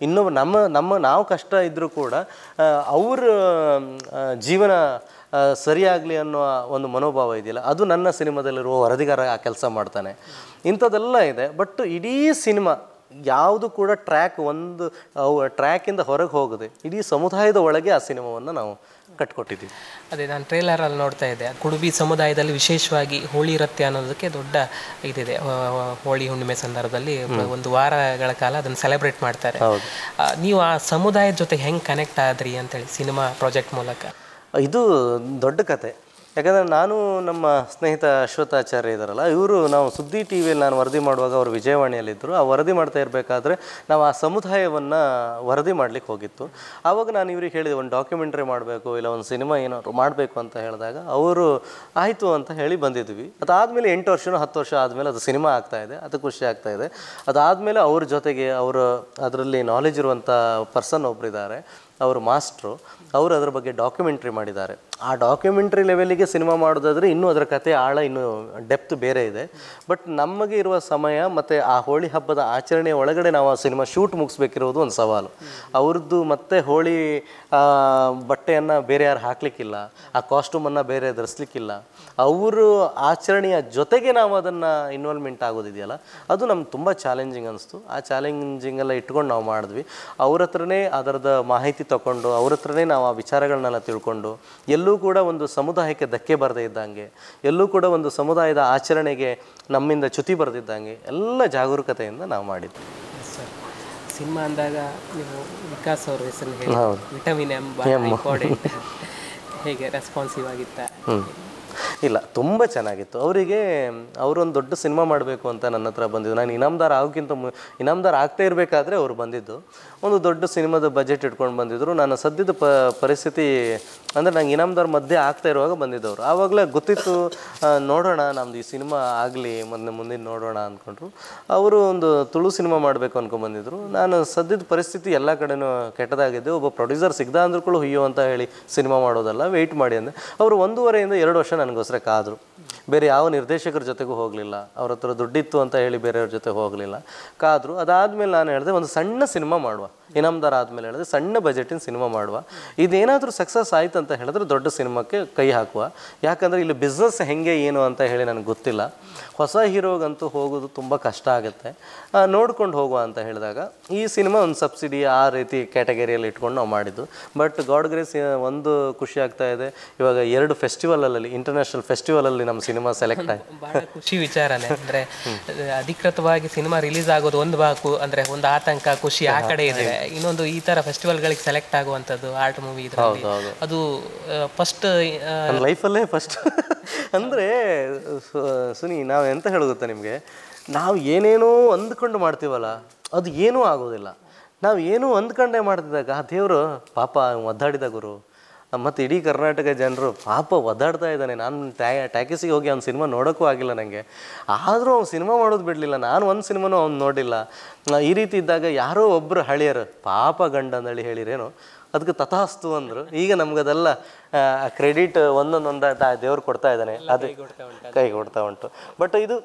A: ಇನ್ನೂ ನಾವು ಕಷ್ಟ ಇದ್ದರೂ ಕೂಡ ಅವ್ರ ಜೀವನ ಸರಿಯಾಗಲಿ ಅನ್ನೋ ಒಂದು ಮನೋಭಾವ ಇದೆಯಲ್ಲ, ಅದು ನನ್ನ ಸಿನಿಮಾದಲ್ಲಿರುವ ವರದಿಗಾರ ಆ ಕೆಲಸ ಮಾಡ್ತಾನೆ. ಇಂಥದ್ದೆಲ್ಲ ಇದೆ. ಬಟ್ ಇಡೀ ಸಿನಿಮಾ ಯಾವುದು ಕೂಡ ಟ್ರ್ಯಾಕಿಂದ ಹೊರಗೆ ಹೋಗದೆ ಇಡೀ ಸಮುದಾಯದ ಒಳಗೆ ಆ ಸಿನಿಮಾವನ್ನು ನಾವು ಕಟ್ಕೊಟ್ಟಿದ್ದೀವಿ.
C: ಅದೇ ನಾನು ಟ್ರೇಲರಲ್ಲಿ ನೋಡ್ತಾ ಇದ್ದೆ, ಕುಡುಬಿ ಸಮುದಾಯದಲ್ಲಿ ವಿಶೇಷವಾಗಿ ಹೋಳಿ ನೃತ್ಯ ಅನ್ನೋದಕ್ಕೆ ದೊಡ್ಡ ಇದಿದೆ. ಹೋಳಿ ಹುಣ್ಣಿಮೆ ಸಂದರ್ಭದಲ್ಲಿ 1 ವಾರಗಳ ಕಾಲ ಅದನ್ನು ಸೆಲೆಬ್ರೇಟ್ ಮಾಡ್ತಾರೆ. ನೀವು ಆ ಸಮುದಾಯದ ಜೊತೆ ಹೆಂಗೆ ಕನೆಕ್ಟ್ ಆದ್ರಿ ಅಂತೇಳಿ ಸಿನಿಮಾ ಪ್ರಾಜೆಕ್ಟ್ ಮೂಲಕ?
A: ಇದು ದೊಡ್ಡ ಕತೆ. ಯಾಕಂದರೆ ನಾನು ನಮ್ಮ ಸ್ನೇಹಿತ ಅಶ್ವಥಾಚಾರ್ಯ ಇದ್ದಾರಲ್ಲ, ನಾವು ಸುದ್ದಿ ಟಿ ವಿಯಲ್ಲಿ ನಾನು ವರದಿ ಮಾಡುವಾಗ ಅವರು ವಿಜಯವಾಣಿಯಲ್ಲಿದ್ದರು. ಆ ವರದಿ ಮಾಡ್ತಾ ಇರಬೇಕಾದ್ರೆ ನಾವು ಆ ಸಮುದಾಯವನ್ನು ವರದಿ ಮಾಡಲಿಕ್ಕೆ ಹೋಗಿತ್ತು. ಆವಾಗ ನಾನು ಇವ್ರಿಗೆ ಹೇಳಿದೆ, ಒಂದು ಡಾಕ್ಯುಮೆಂಟ್ರಿ ಮಾಡಬೇಕು, ಇಲ್ಲ ಒಂದು ಸಿನಿಮಾ ಏನಾದ್ರು ಮಾಡಬೇಕು ಅಂತ ಹೇಳಿದಾಗ ಅವರು ಆಯಿತು ಅಂತ ಹೇಳಿ ಬಂದಿದ್ವಿ. ಅದಾದಮೇಲೆ 8 ವರ್ಷನೋ 10 ವರ್ಷ ಆದಮೇಲೆ ಅದು ಸಿನಿಮಾ ಆಗ್ತಾಯಿದೆ. ಅದು ಖುಷಿ ಆಗ್ತಾಯಿದೆ. ಅದಾದಮೇಲೆ ಅವ್ರ ಜೊತೆಗೆ ಅದರಲ್ಲಿ ನಾಲೆಜ್ ಇರುವಂಥ ಪರ್ಸನ್ ಒಬ್ಬರಿದ್ದಾರೆ, ಅವರು ಮಾಸ್ಟ್ರು, ಅವರು ಅದರ ಬಗ್ಗೆ ಡಾಕ್ಯುಮೆಂಟ್ರಿ ಮಾಡಿದ್ದಾರೆ. ಆ ಡಾಕ್ಯುಮೆಂಟ್ರಿ ಲೆವೆಲಿಗೆ ಸಿನಿಮಾ ಮಾಡೋದಾದರೆ ಇನ್ನೂ ಅದರ ಕತೆ ಆಳ ಇನ್ನೂ ಡೆಪ್ತ್ ಬೇರೆ ಇದೆ. ಬಟ್ ನಮಗೆ ಇರುವ ಸಮಯ ಮತ್ತು ಆ ಹೋಳಿ ಹಬ್ಬದ ಆಚರಣೆಯ ಒಳಗಡೆ ನಾವು ಆ ಸಿನಿಮಾ ಶೂಟ್ ಮುಗಿಸ್ಬೇಕಿರೋದು ಒಂದು ಸವಾಲು. ಅವ್ರದ್ದು ಮತ್ತೆ ಹೋಳಿ ಬಟ್ಟೆಯನ್ನು ಬೇರೆ ಯಾರು ಹಾಕಲಿಕ್ಕಿಲ್ಲ, ಆ ಕಾಸ್ಟ್ಯೂಮನ್ನು ಬೇರೆ ಧರಿಸ್ಲಿಕ್ಕಿಲ್ಲ. ಅವರು ಆಚರಣೆಯ ಜೊತೆಗೆ ನಾವು ಅದನ್ನು ಇನ್ವಾಲ್ವ್ಮೆಂಟ್ ಆಗೋದಿದೆಯಲ್ಲ, ಅದು ನಮ್ಗೆ ತುಂಬ ಚಾಲೆಂಜಿಂಗ್ ಅನಿಸ್ತು. ಆ ಚಾಲೆಂಜಿಂಗೆಲ್ಲ ಇಟ್ಕೊಂಡು ನಾವು ಮಾಡಿದ್ವಿ. ಅವ್ರ ಹತ್ರನೇ ಅದರದ ಮಾಹಿತಿ ತಗೊಂಡು, ಅವ್ರ ಹತ್ರನೇ ನಾವು ಆ ವಿಚಾರಗಳನ್ನೆಲ್ಲ ತಿಳ್ಕೊಂಡು, ಎಲ್ಲೂ ಕೂಡ ಒಂದು ಸಮುದಾಯಕ್ಕೆ ಧಕ್ಕೆ ಬರದೇ ಇದ್ದಂಗೆ, ಎಲ್ಲೂ ಕೂಡ ಒಂದು ಸಮುದಾಯದ ಆಚರಣೆಗೆ ನಮ್ಮಿಂದ ಚ್ಯುತಿ ಬರೆದಿದ್ದಂಗೆ ಎಲ್ಲ ಜಾಗರೂಕತೆಯಿಂದ ನಾವು ಮಾಡಿದ್ವಿ.
C: ಸರ್, ಸಿನಿಮಾ ಅಂದಾಗ ನೀವು ವಿಕಾಸ್ ಅವ್ರ ಹೆಸರು ಹೇಳಿ, ವಿಟಮಿನ್ ಎಂ ಇಂಪಾರ್ಟೆಂಟ್. ಹೇಗೆ ರೆಸ್ಪಾನ್ಸಿವ್ ಆಗಿತ್ತಾ?
A: ಇಲ್ಲ, ತುಂಬ ಚೆನ್ನಾಗಿತ್ತು. ಅವರಿಗೆ ಅವರೊಂದು ದೊಡ್ಡ ಸಿನಿಮಾ ಮಾಡಬೇಕು ಅಂತ ನನ್ನ ಹತ್ರ ಬಂದಿದ್ದು. ನಾನು ಇನಾಮದಾರ ಆಗೋಕ್ಕಿಂತ ಇನಾಮದಾರ ಆಗ್ತಾ ಇರಬೇಕಾದ್ರೆ ಅವ್ರು ಬಂದಿದ್ದು. ಒಂದು ದೊಡ್ಡ ಸಿನಿಮಾದ ಬಜೆಟ್ ಇಟ್ಕೊಂಡು ಬಂದಿದ್ದರು. ನಾನು ಸದ್ಯದ ಪರಿಸ್ಥಿತಿ ಅಂದರೆ ನಂಗೆ ಇನಾಮದಾರ ಮಧ್ಯೆ ಆಗ್ತಾ ಇರುವಾಗ ಬಂದಿದ್ದವರು. ಆವಾಗಲೇ ಗೊತ್ತಿತ್ತು, ನೋಡೋಣ ನಮ್ದು ಈ ಸಿನಿಮಾ ಆಗಲಿ ಮುಂದಿನ ನೋಡೋಣ ಅಂದ್ಕೊಂಡ್ರು. ಅವರು ಒಂದು ತುಳು ಸಿನಿಮಾ ಮಾಡಬೇಕು ಅಂದ್ಕೊಂಡ್ಬಂದಿದ್ರು. ನಾನು ಸದ್ಯದ ಪರಿಸ್ಥಿತಿ ಎಲ್ಲ ಕಡೆನೂ ಕೆಟ್ಟದಾಗಿದೆ, ಒಬ್ಬ ಪ್ರೊಡ್ಯೂಸರ್ ಸಿಗ್ದ ಅಂದ್ರೂ ಕೂಡ ಹುಯ್ಯೋ ಅಂತ ಹೇಳಿ ಸಿನಿಮಾ ಮಾಡೋದಲ್ಲ, ವೆಯ್ಟ್ ಮಾಡಿ ಅಂದೆ. ಅವರು 1.5 2 ವರ್ಷ ನನಗೋಸ್ಕರ ಕಾದರು. ಬೇರೆ ಯಾವ ನಿರ್ದೇಶಕರ ಜೊತೆಗೂ ಹೋಗಲಿಲ್ಲ, ಅವ್ರ ಹತ್ರ ದುಡ್ಡಿತ್ತು ಅಂತ ಹೇಳಿ ಬೇರೆಯವ್ರ ಜೊತೆ ಹೋಗಲಿಲ್ಲ, ಕಾದರು. ಅದಾದಮೇಲೆ ನಾನು ಹೇಳಿದೆ, ಒಂದು ಸಣ್ಣ ಸಿನಿಮಾ ಮಾಡುವ. ಇನಾಮದಾರ ಆದಮೇಲೆ ಹೇಳಿದೆ, ಸಣ್ಣ ಬಜೆಟಿನ ಸಿನಿಮಾ ಮಾಡುವ. ಇದೇನಾದರೂ ಸಕ್ಸಸ್ ಆಯ್ತು ಅಂತ ಹೇಳಿದ್ರೆ ದೊಡ್ಡ ಸಿನಿಮಾಕ್ಕೆ ಕೈ ಹಾಕುವ. ಯಾಕಂದರೆ ಇಲ್ಲಿ ಬಿಸ್ನೆಸ್ ಹೆಂಗೆ ಏನು ಅಂತ ಹೇಳಿ ನನಗೆ ಗೊತ್ತಿಲ್ಲ. ಹೊಸ ಹೀರೋಗಂತೂ ಹೋಗೋದು ತುಂಬ ಕಷ್ಟ ಆಗುತ್ತೆ, ನೋಡ್ಕೊಂಡು ಹೋಗುವ ಅಂತ ಹೇಳಿದಾಗ ಈ ಸಿನಿಮಾ ಒಂದು ಸಬ್ಸಿಡಿ ಆ ರೀತಿ ಕ್ಯಾಟಗರಿಯಲ್ಲಿ ಇಟ್ಕೊಂಡು ನಾವು ಮಾಡಿದ್ದು. ಬಟ್ ಗಾಡ್ ಗ್ರೇಸ್ ಒಂದು ಖುಷಿ ಆಗ್ತಾ ಇದೆ, ಇವಾಗ 2 ಫೆಸ್ಟಿವಲಲ್ಲಿ, ಇಂಟರ್ನ್ಯಾಷನಲ್ ಫೆಸ್ಟಿವಲಲ್ಲಿ ನಮ್ಮ ಸಿನಿಮಾ ಸೆಲೆಕ್ಟ್ ಆಯ್ತು.
C: ಭಾಳ ಖುಷಿ ವಿಚಾರನೇ. ಅಂದರೆ ಅಧಿಕೃತವಾಗಿ ಸಿನಿಮಾ ರಿಲೀಸ್ ಆಗೋದು ಒಂದು ಬಾಕು, ಅಂದರೆ ಒಂದು ಆತಂಕ ಖುಷಿ ಆ ಕಡೆ ಇದೆ. ಇನ್ನೊಂದು ಈ ಥರ ಫೆಸ್ಟಿವಲ್ಗಳಿಗೆ ಸೆಲೆಕ್ಟ್ ಆಗುವಂಥದ್ದು ಆರ್ಟ್ ಮೂವಿ ಇದರಲ್ಲಿ, ಅದು ಫಸ್ಟ್
A: ಲೈಫಲ್ಲೇ ಫಸ್ಟ್. ಅಂದರೆ ಸುನಿ, ನಾವು ಎಂತ ಹೇಳೋಗುತ್ತಾ ನಿಮಗೆ, ನಾವು ಏನೇನೋ ಅಂದ್ಕೊಂಡು ಮಾಡ್ತೀವಲ್ಲ ಅದು ಏನೂ ಆಗೋದಿಲ್ಲ. ನಾವು ಏನೂ ಅಂದ್ಕೊಂಡೇ ಮಾಡ್ತಿದ್ದಾಗ ಆ ದೇವರು ಪಾಪ ಒದ್ದಾಡಿದ ಗುರು, ಮತ್ತು ಇಡೀ ಕರ್ನಾಟಕ ಜನರು ಪಾಪ ಒದ್ದಾಡ್ತಾ ಇದ್ದಾನೆ. ನಾನು ಟ್ಯಾಕಿಸಿಗೆ ಹೋಗಿ ಅವ್ನ ಸಿನಿಮಾ ನೋಡೋಕ್ಕೂ ಆಗಿಲ್ಲ ನನಗೆ, ಆದರೂ ಅವ್ನು ಸಿನಿಮಾ ಮಾಡೋದು ಬಿಡಲಿಲ್ಲ. ನಾನು ಒಂದು ಸಿನಿಮಾನೂ ಅವ್ನು ನೋಡಿಲ್ಲ. ಈ ರೀತಿ ಇದ್ದಾಗ ಯಾರೋ ಒಬ್ಬರು ಹಳಿಯರು ಪಾಪ ಗಂಡಂದಳಿ ಹೇಳಿರೇನು, ಅದಕ್ಕೆ ತಥಾಸ್ತು ಅಂದರು. ಈಗ ನಮಗದೆಲ್ಲ ಕ್ರೆಡಿಟ್ ಒಂದೊಂದು ದೇವ್ರು ಕೊಡ್ತಾ ಇದ್ದಾನೆ, ಅದು ಕೈ ಕೊಡ್ತಾ ಉಂಟು. ಬಟ್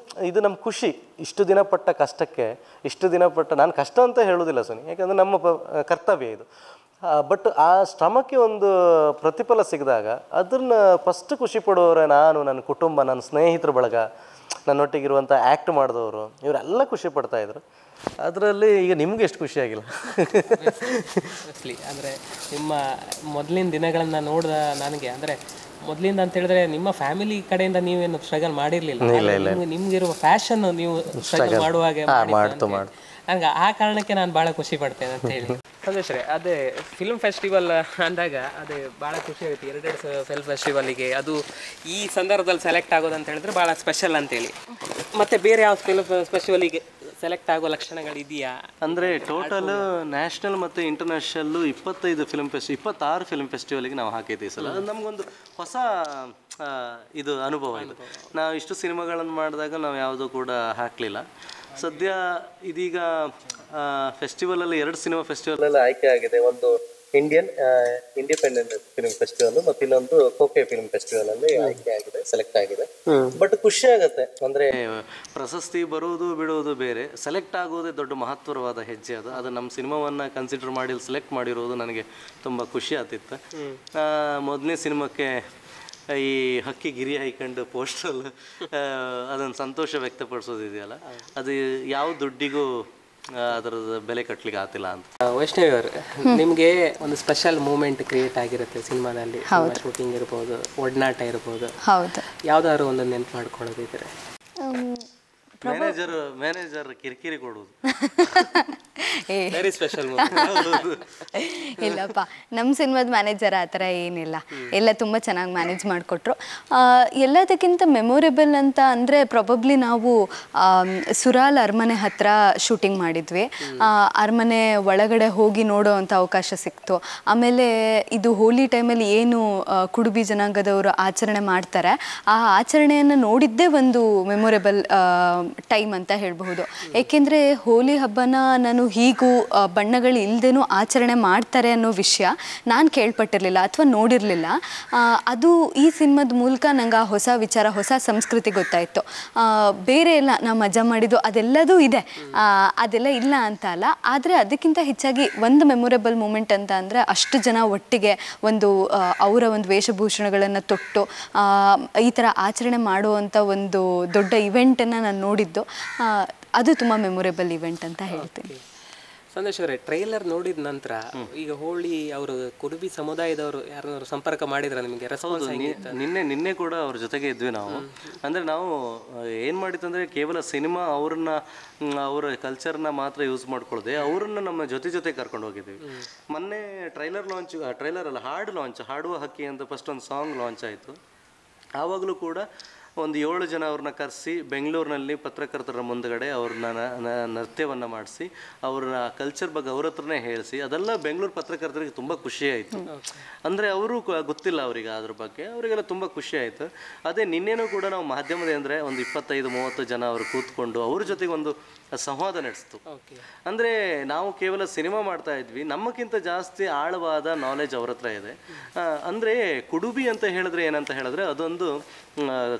A: ಇದು ನಮ್ಮ ಖುಷಿ. ಇಷ್ಟು ದಿನ ಪಟ್ಟ ಕಷ್ಟಕ್ಕೆ, ಇಷ್ಟು ದಿನ ಪಟ್ಟ, ನಾನು ಕಷ್ಟ ಅಂತ ಹೇಳೋದಿಲ್ಲ ಸುನಿ, ಯಾಕಂದರೆ ನಮ್ಮ ಕರ್ತವ್ಯ ಇದು. ಬಟ್ ಆ ಶ್ರಮಕ್ಕೆ ಒಂದು ಪ್ರತಿಫಲ ಸಿಗಿದಾಗ ಅದನ್ನು ಫಸ್ಟ್ ಖುಷಿ ಪಡುವವರೇ ನಾನು, ನನ್ನ ಕುಟುಂಬ, ನನ್ನ ಸ್ನೇಹಿತರ ಬಳಗ, ನನ್ನೊಟ್ಟಿಗಿರುವಂಥ ಆ್ಯಕ್ಟ್ ಮಾಡಿದವರು, ಇವರೆಲ್ಲ ಖುಷಿ ಪಡ್ತಾಯಿದ್ರು. ಅದರಲ್ಲಿ ಈಗ ನಿಮ್ಗೆ ಎಷ್ಟು ಖುಷಿಯಾಗಿಲ್ಲ?
C: ಅಂದರೆ ನಿಮ್ಮ ಮೊದಲಿನ ದಿನಗಳನ್ನು ನೋಡಿದ ನನಗೆ, ಅಂದರೆ ಮೊದಲಿಂದ ಅಂತ ಹೇಳಿದ್ರೆ ನಿಮ್ಮ ಫ್ಯಾಮಿಲಿ ಕಡೆಯಿಂದ ನೀವೇನು ಸ್ಟ್ರಗಲ್ ಮಾಡಿರಲಿಲ್ಲ, ನಿಮ್ಗಿರುವ ಫ್ಯಾಷನ್ ನೀವು ಸ್ಟ್ರಗಲ್ ಮಾಡುವಾಗ ನನಗೆ ಆ ಕಾರಣಕ್ಕೆ ನಾನು ಭಾಳ ಖುಷಿ ಪಡ್ತೇನೆ ಅಂತ ಹೇಳಿ. ಸಂದೇಶ್ರೇ, ಅದೇ ಫಿಲ್ಮ್ ಫೆಸ್ಟಿವಲ್ ಅಂದಾಗ ಅದೇ ಭಾಳ ಖುಷಿ ಆಗುತ್ತೆ. 2 ಫಿಲ್ಮ್ ಫೆಸ್ಟಿವಲಿಗೆ ಅದು ಈ ಸಂದರ್ಭದಲ್ಲಿ ಸೆಲೆಕ್ಟ್ ಆಗೋದು ಅಂತ ಹೇಳಿದ್ರೆ ಭಾಳ ಸ್ಪೆಷಲ್ ಅಂತೇಳಿ. ಮತ್ತು ಬೇರೆ ಯಾವ ಫಿಲ್ಮ್ ಫೆಸ್ಟಿವಲಿಗೆ ಸೆಲೆಕ್ಟ್ ಆಗೋ ಲಕ್ಷಣಗಳಿದೆಯಾ?
A: ಅಂದರೆ ಟೋಟಲ್ ನ್ಯಾಷನಲ್ ಮತ್ತು ಇಂಟರ್ನ್ಯಾಷನಲ್ಲು 26 ಫಿಲ್ಮ್ ಫೆಸ್ಟಿವಲಿಗೆ ನಾವು ಹಾಕಿದ್ದೀವಿ ಸಲ. ಅದು ನಮಗೊಂದು ಹೊಸ ಇದು ಅನುಭವ ಇದು. ನಾವು ಇಷ್ಟು ಸಿನಿಮಾಗಳನ್ನು ಮಾಡಿದಾಗ ನಾವು ಯಾವುದೂ ಕೂಡ ಹಾಕಲಿಲ್ಲ. ಸದ್ಯ ಇದೀಗ ಫೆಸ್ಟಿವಲಲ್ಲಿ 2 ಸಿನಿಮಾ ಫೆಸ್ಟಿವಲಲ್ಲಿ ಆಯ್ಕೆ ಆಗಿದೆ. ಒಂದು ಇಂಡಿಪೆಂಡೆಂಟ್ ಫಿಲ್ಮ್ ಫೆಸ್ಟಿವಲ್ ಮತ್ತು ಇನ್ನೊಂದು ಕೋಕೆ ಫಿಲ್ಮ್ ಫೆಸ್ಟಿವಲ್ ಅಲ್ಲಿ ಆಯ್ಕೆ ಆಗಿದೆ, ಸೆಲೆಕ್ಟ್ ಆಗಿದೆ. ಬಟ್ ಖುಷಿ ಆಗುತ್ತೆ. ಅಂದ್ರೆ ಪ್ರಶಸ್ತಿ ಬರುವುದು ಬಿಡುವುದು ಬೇರೆ, ಸೆಲೆಕ್ಟ್ ಆಗೋದೇ ದೊಡ್ಡ ಮಹತ್ವವಾದ ಹೆಜ್ಜೆ. ಅದು ನಮ್ಮ ಸಿನಿಮಾವನ್ನ ಕನ್ಸಿಡರ್ ಮಾಡಿ ಸೆಲೆಕ್ಟ್ ಮಾಡಿರೋದು ನನಗೆ ತುಂಬಾ ಖುಷಿ ಆಗ್ತಿತ್ತು. ಮೊದಲನೇ ಸಿನಿಮಾಕ್ಕೆ ಈ ಹಕ್ಕಿ ಗಿರಿ ಹೈಕೊಂಡು ಪೋಸ್ಟಲ್ ಅದನ್ನು ಸಂತೋಷ ವ್ಯಕ್ತಪಡಿಸೋದಿದೆಯಲ್ಲ, ಅದು ಯಾವ ದುಡ್ಡಿಗೂ ಅದರದ ಬೆಲೆ ಕಟ್ಟಲಿಕ್ಕೆ ಆಗ್ತಿಲ್ಲ ಅಂತ.
C: ವೈಷ್ಣವಿ ಅವರು, ನಿಮಗೆ ಒಂದು ಸ್ಪೆಷಲ್ ಮೂಮೆಂಟ್ ಕ್ರಿಯೇಟ್ ಆಗಿರುತ್ತೆ ಸಿನಿಮಾದಲ್ಲಿ, ಶೂಟಿಂಗ್ ಇರ್ಬೋದು, ಒಡನಾಟ ಇರ್ಬೋದು, ಯಾವ್ದಾದ್ರು ಒಂದು ನೆನ್ಪು ಮಾಡ್ಕೊಳ್ಳೋದಿದ್ರೆ?
A: ಮ್ಯಾನೇಜರ್ ಕಿರಿಕಿರಿ ಕೊಡೋದು
C: ವೆರಿ ಸ್ಪೆಷಲ್.
B: ಇಲ್ಲಪ್ಪ, ನಮ್ಮ ಸಿನಿಮಾದ ಮ್ಯಾನೇಜರ್ ಆ ಥರ ಏನಿಲ್ಲ, ಎಲ್ಲ ತುಂಬ ಚೆನ್ನಾಗಿ ಮ್ಯಾನೇಜ್ ಮಾಡಿಕೊಟ್ರು. ಎಲ್ಲದಕ್ಕಿಂತ ಮೆಮೊರೇಬಲ್ ಅಂತ ಅಂದರೆ ಪ್ರಾಬಬ್ಲಿ ನಾವು ಸುರಾಲ್ ಅರಮನೆ ಹತ್ರ ಶೂಟಿಂಗ್ ಮಾಡಿದ್ವಿ. ಅರಮನೆ ಒಳಗಡೆ ಹೋಗಿ ನೋಡೋ ಅಂಥ ಅವಕಾಶ ಸಿಕ್ತು. ಆಮೇಲೆ ಇದು ಹೋಲಿ ಟೈಮಲ್ಲಿ ಏನು ಕುಡುಬಿ ಜನಾಂಗದವರು ಆಚರಣೆ ಮಾಡ್ತಾರೆ, ಆ ಆಚರಣೆಯನ್ನು ನೋಡಿದ್ದೇ ಒಂದು ಮೆಮೊರೇಬಲ್ ಟೈಮ್ ಅಂತ ಹೇಳಬಹುದು. ಏಕೆಂದರೆ ಹೋಲಿ ಹಬ್ಬನ ನಾನು ಹೀಗೂ ಬಣ್ಣಗಳು ಇಲ್ಲದೇನೂ ಆಚರಣೆ ಮಾಡ್ತಾರೆ ಅನ್ನೋ ವಿಷಯ ನಾನು ಕೇಳ್ಪಟ್ಟಿರಲಿಲ್ಲ ಅಥವಾ ನೋಡಿರಲಿಲ್ಲ. ಅದು ಈ ಸಿನಿಮಾದ ಮೂಲಕ ನಂಗೆ ಆ ಹೊಸ ವಿಚಾರ, ಹೊಸ ಸಂಸ್ಕೃತಿ ಗೊತ್ತಾಯಿತು. ಬೇರೆ ಎಲ್ಲ ನಾವು ಮಜಾ ಮಾಡಿದ್ದು ಅದೆಲ್ಲದೂ ಇದೆ, ಅದೆಲ್ಲ ಇಲ್ಲ ಅಂತ ಅಲ್ಲ. ಆದರೆ ಅದಕ್ಕಿಂತ ಹೆಚ್ಚಾಗಿ ಒಂದು ಮೆಮೊರೇಬಲ್ ಮೂಮೆಂಟ್ ಅಂತ ಅಂದರೆ ಅಷ್ಟು ಜನ ಒಟ್ಟಿಗೆ ಅವರ ಒಂದು ವೇಷಭೂಷಣಗಳನ್ನು ತೊಟ್ಟು ಈ ಥರ ಆಚರಣೆ ಮಾಡುವಂಥ ಒಂದು ದೊಡ್ಡ ಇವೆಂಟನ್ನು ನಾನು ನೋಡಿದ್ದು. ಅದು ತುಂಬ ಮೆಮೊರೇಬಲ್ ಇವೆಂಟ್ ಅಂತ ಹೇಳ್ತೀನಿ.
C: ಸಂದೇಶ್ ಅವರೇ, ಟ್ರೈಲರ್ ನೋಡಿದ ನಂತರ ಈಗ ಹೋಳಿ ಅವರು ಕುರುಬಿ ಸಮುದಾಯದವರು ಯಾರು ಸಂಪರ್ಕ ಮಾಡಿದ್ರ ನಿಮಗೆ ರೆಸ್ಪಾನ್ಸ್?
A: ನಿನ್ನೆ ಕೂಡ ಅವ್ರ ಜೊತೆಗೆ ಇದ್ವಿ ನಾವು. ಅಂದರೆ ನಾವು ಏನು ಮಾಡಿತ್ತಂದರೆ ಕೇವಲ ಸಿನಿಮಾ ಅವರ ಕಲ್ಚರ್ನ ಮಾತ್ರ ಯೂಸ್ ಮಾಡ್ಕೊಳ್ಳದೆ ಅವ್ರನ್ನ ನಮ್ಮ ಜೊತೆ ಕರ್ಕೊಂಡು ಹೋಗಿದ್ವಿ. ಮೊನ್ನೆ ಟ್ರೈಲರ್ ಅಲ್ಲ, ಹಾಡುವ ಹಕ್ಕಿ ಅಂತ ಫಸ್ಟ್ ಒಂದು ಸಾಂಗ್ ಲಾಂಚ್ ಆಯಿತು. ಆವಾಗಲೂ ಕೂಡ ಒಂದು 7 ಜನ ಅವ್ರನ್ನ ಕರೆಸಿ ಬೆಂಗಳೂರಿನಲ್ಲಿ ಪತ್ರಕರ್ತರ ಮುಂದುಗಡೆ ಅವ್ರನ್ನ ನೃತ್ಯವನ್ನು ಮಾಡಿಸಿ ಅವ್ರ ಕಲ್ಚರ್ ಬಗ್ಗೆ ಅವ್ರ ಹತ್ರನೇ ಹೇಳಿಸಿ, ಅದೆಲ್ಲ ಬೆಂಗಳೂರು ಪತ್ರಕರ್ತರಿಗೆ ತುಂಬ ಖುಷಿ ಆಯಿತು. ಅಂದರೆ ಅವರು ಗೊತ್ತಿಲ್ಲ ಅವರಿಗೆ ಅದ್ರ ಬಗ್ಗೆ, ಅವರಿಗೆಲ್ಲ ತುಂಬ ಖುಷಿ ಆಯಿತು. ಅದೇ ನಿನ್ನೆನೂ ಕೂಡ ನಾವು ಮಾಧ್ಯಮದ ಅಂದರೆ ಒಂದು 25-30 ಜನ ಅವರು ಕೂತ್ಕೊಂಡು ಅವ್ರ ಜೊತೆಗೆ ಒಂದು ಸಂವಾದ ನಡೆಸ್ತು. ಅಂದರೆ ನಾವು ಕೇವಲ ಸಿನಿಮಾ ಮಾಡ್ತಾ ಇದ್ವಿ, ನಮ್ಮಕ್ಕಿಂತ ಜಾಸ್ತಿ ಆಳವಾದ ನಾಲೆಜ್ ಅವ್ರ ಹತ್ರ ಇದೆ. ಅಂದರೆ ಕುಡುಬಿ ಅಂತ ಹೇಳಿದ್ರೆ ಏನಂತ ಹೇಳಿದ್ರೆ ಅದೊಂದು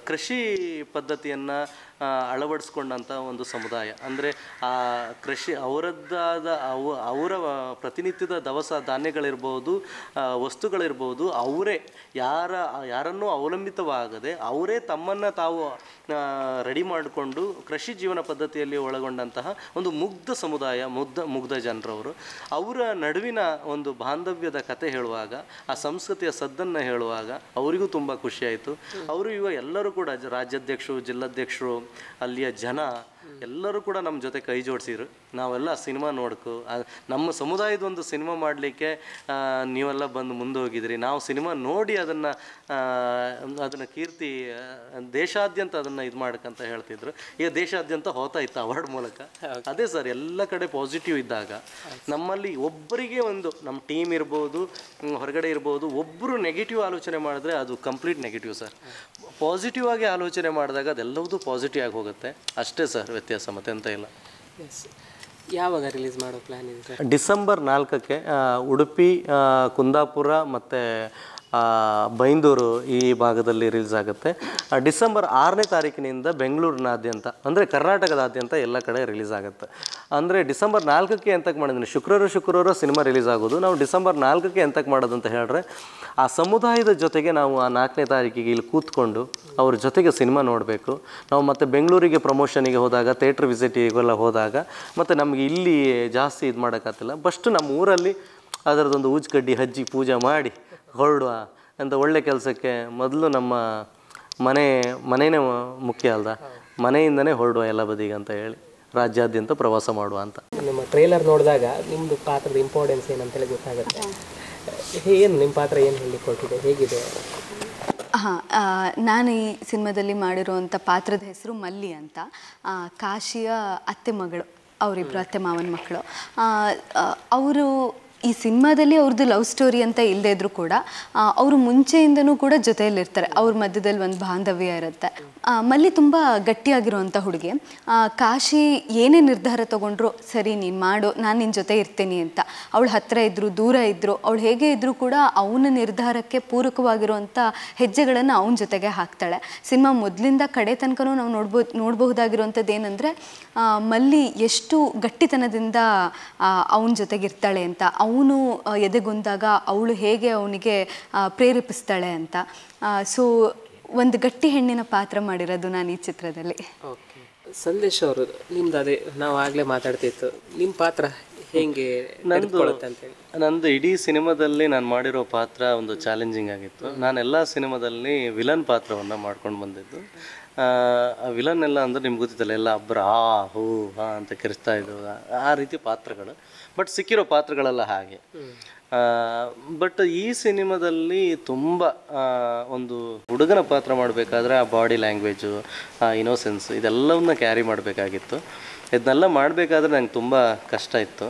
A: ಕೃಷಿ ಪದ್ಧತಿಯನ್ನು ಅಳವಡಿಸ್ಕೊಂಡಂಥ ಒಂದು ಸಮುದಾಯ. ಅಂದರೆ ಆ ಕೃಷಿ ಅವರದ್ದಾದ ಅವರ ಪ್ರತಿನಿತ್ಯದ ದವಸ ಧಾನ್ಯಗಳಿರ್ಬೋದು, ವಸ್ತುಗಳಿರ್ಬೋದು, ಅವರೇ ಯಾರನ್ನೂ ಅವಲಂಬಿತವಾಗದೆ ಅವರೇ ತಮ್ಮನ್ನು ತಾವು ರೆಡಿ ಮಾಡಿಕೊಂಡು ಕೃಷಿ ಜೀವನ ಪದ್ಧತಿಯಲ್ಲಿ ಒಳಗೊಂಡಂತಹ ಒಂದು ಮುಗ್ಧ ಸಮುದಾಯ, ಮುಗ್ಧ ಜನರವರು. ಅವರ ನಡುವಿನ ಒಂದು ಬಾಂಧವ್ಯದ ಕತೆ ಹೇಳುವಾಗ, ಆ ಸಂಸ್ಕೃತಿಯ ಸದ್ದನ್ನು ಹೇಳುವಾಗ ಅವರಿಗೂ ತುಂಬ ಖುಷಿಯಾಯಿತು. ಅವರು ಇವಾಗ ಎಲ್ಲರೂ ಕೂಡ ರಾಜ್ಯಾಧ್ಯಕ್ಷರು, ಜಿಲ್ಲಾಧ್ಯಕ್ಷರು, ಅಲ್ಲಿಯ ಜನ ಎಲ್ಲರೂ ಕೂಡ ನಮ್ಮ ಜೊತೆ ಕೈ ಜೋಡಿಸಿದ್ರು. ನಾವೆಲ್ಲ ಸಿನಿಮಾ ನೋಡ್ಕೊ, ನಮ್ಮ ಸಮುದಾಯದ ಒಂದು ಸಿನಿಮಾ ಮಾಡಲಿಕ್ಕೆ ನೀವೆಲ್ಲ ಬಂದು ಮುಂದೆ ಹೋಗಿದ್ರಿ, ನಾವು ಸಿನಿಮಾ ನೋಡಿ ಅದನ್ನು ಕೀರ್ತಿ ದೇಶಾದ್ಯಂತ ಅದನ್ನು ಇದು ಮಾಡಕ್ಕಂತ ಹೇಳ್ತಿದ್ರು. ಈಗ ದೇಶಾದ್ಯಂತ ಹೋಗ್ತಾ ಇತ್ತು ಅವಾರ್ಡ್ ಮೂಲಕ. ಅದೇ ಸರ್, ಎಲ್ಲ ಕಡೆ ಪಾಸಿಟಿವ್ ಇದ್ದಾಗ ನಮ್ಮಲ್ಲಿ ಒಬ್ಬರಿಗೆ ಒಂದು ನಮ್ಮ ಟೀಮ್ ಇರ್ಬೋದು, ಹೊರಗಡೆ ಇರ್ಬೋದು, ಒಬ್ಬರು ನೆಗೆಟಿವ್ ಆಲೋಚನೆ ಮಾಡಿದ್ರೆ ಅದು ಕಂಪ್ಲೀಟ್ ನೆಗೆಟಿವ್ ಸರ್. ಪಾಸಿಟಿವ್ ಆಗಿ ಆಲೋಚನೆ ಮಾಡಿದಾಗ ಅದೆಲ್ಲವೂ ಪಾಸಿಟಿವ್ ಆಗಿ ಹೋಗುತ್ತೆ. ಅಷ್ಟೇ ಸರ್ ವ್ಯತ್ಯಾಸ, ಮತ್ತೆ ಅಂತ ಇಲ್ಲ.
C: ಯಾವಾಗ ರಿಲೀಸ್ ಮಾಡೋ ಪ್ಲ್ಯಾನ್ ಇದೆ ಸರ್?
A: ಡಿಸೆಂಬರ್ 4ಕ್ಕೆ ಉಡುಪಿ, ಕುಂದಾಪುರ ಮತ್ತು ಬೈಂದೂರು ಈ ಭಾಗದಲ್ಲಿ ರಿಲೀಸ್ ಆಗುತ್ತೆ. ಡಿಸೆಂಬರ್ 6ನೇ ತಾರೀಕಿನಿಂದ ಬೆಂಗಳೂರಿನಾದ್ಯಂತ, ಅಂದರೆ ಕರ್ನಾಟಕದಾದ್ಯಂತ ಎಲ್ಲ ಕಡೆ ರಿಲೀಸ್ ಆಗುತ್ತೆ. ಅಂದರೆ ಡಿಸೆಂಬರ್ 4ಕ್ಕೆ ಎಂತಕ್ಕೆ ಮಾಡಿದ್ದೀನಿ, ಶುಕ್ರವಾರ ಸಿನಿಮಾ ರಿಲೀಸ್ ಆಗೋದು. ನಾವು ಡಿಸೆಂಬರ್ 4ಕ್ಕೆ ಎಂತಕ್ಕೆ ಮಾಡೋದು ಅಂತ ಹೇಳಿದ್ರೆ, ಆ ಸಮುದಾಯದ ಜೊತೆಗೆ ನಾವು ಆ 4ನೇ ತಾರೀಕಿಗೆ ಇಲ್ಲಿ ಕೂತ್ಕೊಂಡು ಅವ್ರ ಜೊತೆಗೆ ಸಿನಿಮಾ ನೋಡಬೇಕು. ನಾವು ಮತ್ತು ಬೆಂಗಳೂರಿಗೆ ಪ್ರಮೋಷನಿಗೆ ಹೋದಾಗ, ಥಿಯೇಟ್ರ್ ವಿಸಿಟಿಗೆಲ್ಲ ಹೋದಾಗ ಮತ್ತು ನಮಗೆ ಇಲ್ಲಿ ಜಾಸ್ತಿ ಇದು ಮಾಡೋಕ್ಕಾಗ್ತಿಲ್ಲ. ಫಸ್ಟ್ ನಮ್ಮ ಊರಲ್ಲಿ ಅದರದೊಂದು ಊಜ್ಕಡ್ಡಿ ಹಜ್ಜಿ ಪೂಜೆ ಮಾಡಿ ಹೊರಡುವ ಅಂತ ಒಳ್ಳೆ ಕೆಲಸಕ್ಕೆ ಮೊದಲು ನಮ್ಮ ಮನೆಯೇ ಮುಖ್ಯ ಅಲ್ದ, ಮನೆಯಿಂದನೇ ಹೊರಡುವ ಎಲ್ಲ ಬದಿಗೆ ಅಂತ ಹೇಳಿ ರಾಜ್ಯಾದ್ಯಂತ ಪ್ರವಾಸ ಮಾಡುವ ಅಂತ.
C: ನಿಮ್ಮ ಟ್ರೈಲರ್ ನೋಡಿದಾಗ ನಿಮ್ಮದು ಪಾತ್ರದ ಇಂಪಾರ್ಟೆನ್ಸ್ ಏನಂತೇಳಿ ಗೊತ್ತಾಗುತ್ತೆ. ಏನು ನಿಮ್ಮ ಪಾತ್ರ ಏನು ಹೇಳಿಕೊಟ್ಟಿದೆ, ಹೇಗಿದೆ?
B: ನಾನು ಈ ಸಿನಿಮಾದಲ್ಲಿ ಮಾಡಿರುವಂಥ ಪಾತ್ರದ ಹೆಸರು ಮಲ್ಲಿ ಅಂತ. ಕಾಶಿಯ ಅತ್ತೆ ಮಗಳು, ಅವರಿಬ್ಬರು ಅತ್ತೆ ಮಾವನ ಮಕ್ಕಳು. ಅವರು ಈ ಸಿನಿಮಾದಲ್ಲಿ ಅವ್ರದ್ದು ಲವ್ ಸ್ಟೋರಿ ಅಂತ ಇಲ್ಲದೇ ಇದ್ರೂ ಕೂಡ ಅವರು ಮುಂಚೆಯಿಂದನೂ ಕೂಡ ಜೊತೆಯಲ್ಲಿರ್ತಾರೆ. ಅವ್ರ ಮಧ್ಯದಲ್ಲಿ ಒಂದು ಬಾಂಧವ್ಯ ಇರುತ್ತೆ. ಮಲ್ಲಿ ತುಂಬ ಗಟ್ಟಿಯಾಗಿರುವಂಥ ಹುಡುಗಿ. ಕಾಶಿ ಏನೇ ನಿರ್ಧಾರ ತೊಗೊಂಡ್ರು, ಸರಿ ನೀನು ಮಾಡು, ನಾನು ನಿನ್ನ ಜೊತೆ ಇರ್ತೀನಿ ಅಂತ. ಅವಳು ಹತ್ತಿರ ಇದ್ದರು, ದೂರ ಇದ್ದರು, ಅವಳು ಹೇಗೆ ಇದ್ದರೂ ಕೂಡ ಅವನ ನಿರ್ಧಾರಕ್ಕೆ ಪೂರಕವಾಗಿರುವಂಥ ಹೆಜ್ಜೆಗಳನ್ನು ಅವನ ಜೊತೆಗೆ ಹಾಕ್ತಾಳೆ. ಸಿನಿಮಾ ಮೊದಲಿಂದ ಕಡೆ ತನಕನೂ ನಾವು ನೋಡಬಹುದಾಗಿರುವಂಥದ್ದು ಏನಂದರೆ, ಮಲ್ಲಿ ಎಷ್ಟು ಗಟ್ಟಿತನದಿಂದ ಅವನ ಜೊತೆಗಿರ್ತಾಳೆ ಅಂತ, ಅವನು ಎದೆಗುಂದಾಗ ಅವಳು ಹೇಗೆ ಅವನಿಗೆ ಪ್ರೇರೇಪಿಸ್ತಾಳೆ ಅಂತ. ಸೊ ಒಂದು ಗಟ್ಟಿ ಹೆಣ್ಣಿನ ಪಾತ್ರ ಮಾಡಿರೋದು ನಾನು ಈ ಚಿತ್ರದಲ್ಲಿ.
C: ಓಕೆ, ಸಂದೇಶ್ ಅವರು, ನಿಮ್ದು ಅದೇ ನಾವು ಆಗಲೇ ಮಾತಾಡ್ತಿತ್ತು, ನಿಮ್ಮ ಪಾತ್ರ ಹೇಗೆ
A: ನಂದು ಇಡೀ ಸಿನಿಮಾದಲ್ಲಿ ನಾನು ಮಾಡಿರೋ ಪಾತ್ರ ಒಂದು ಚಾಲೆಂಜಿಂಗ್ ಆಗಿತ್ತು. ನಾನೆಲ್ಲ ಸಿನಿಮಾದಲ್ಲಿ ವಿಲನ್ ಪಾತ್ರವನ್ನು ಮಾಡ್ಕೊಂಡು ಬಂದಿದ್ದು. ವಿಲನ್ ಎಲ್ಲ ಅಂದರೆ ನಿಮ್ಗೆ ಗೊತ್ತಿತ್ತಲ್ಲ, ಎಲ್ಲ ಅಬ್ಬರ ಹೂ ಹಾ ಅಂತ ಕಿರಿಸ್ತಾ ಇದ್ದು ಆ ರೀತಿ ಪಾತ್ರಗಳು. ಬಟ್ ಸಿಕ್ಕಿರೋ ಪಾತ್ರಗಳೆಲ್ಲ ಹಾಗೆ. ಬಟ್ ಈ ಸಿನಿಮಾದಲ್ಲಿ ತುಂಬ ಒಂದು ಹುಡುಗನ ಪಾತ್ರ ಮಾಡಬೇಕಾದ್ರೆ ಆ ಬಾಡಿ ಲ್ಯಾಂಗ್ವೇಜು, ಆ ಇನೋಸೆನ್ಸ್, ಇದೆಲ್ಲವನ್ನ ಕ್ಯಾರಿ ಮಾಡಬೇಕಾಗಿತ್ತು. ಇದನ್ನೆಲ್ಲ ಮಾಡಬೇಕಾದ್ರೆ ನಂಗೆ ತುಂಬ ಕಷ್ಟ ಇತ್ತು.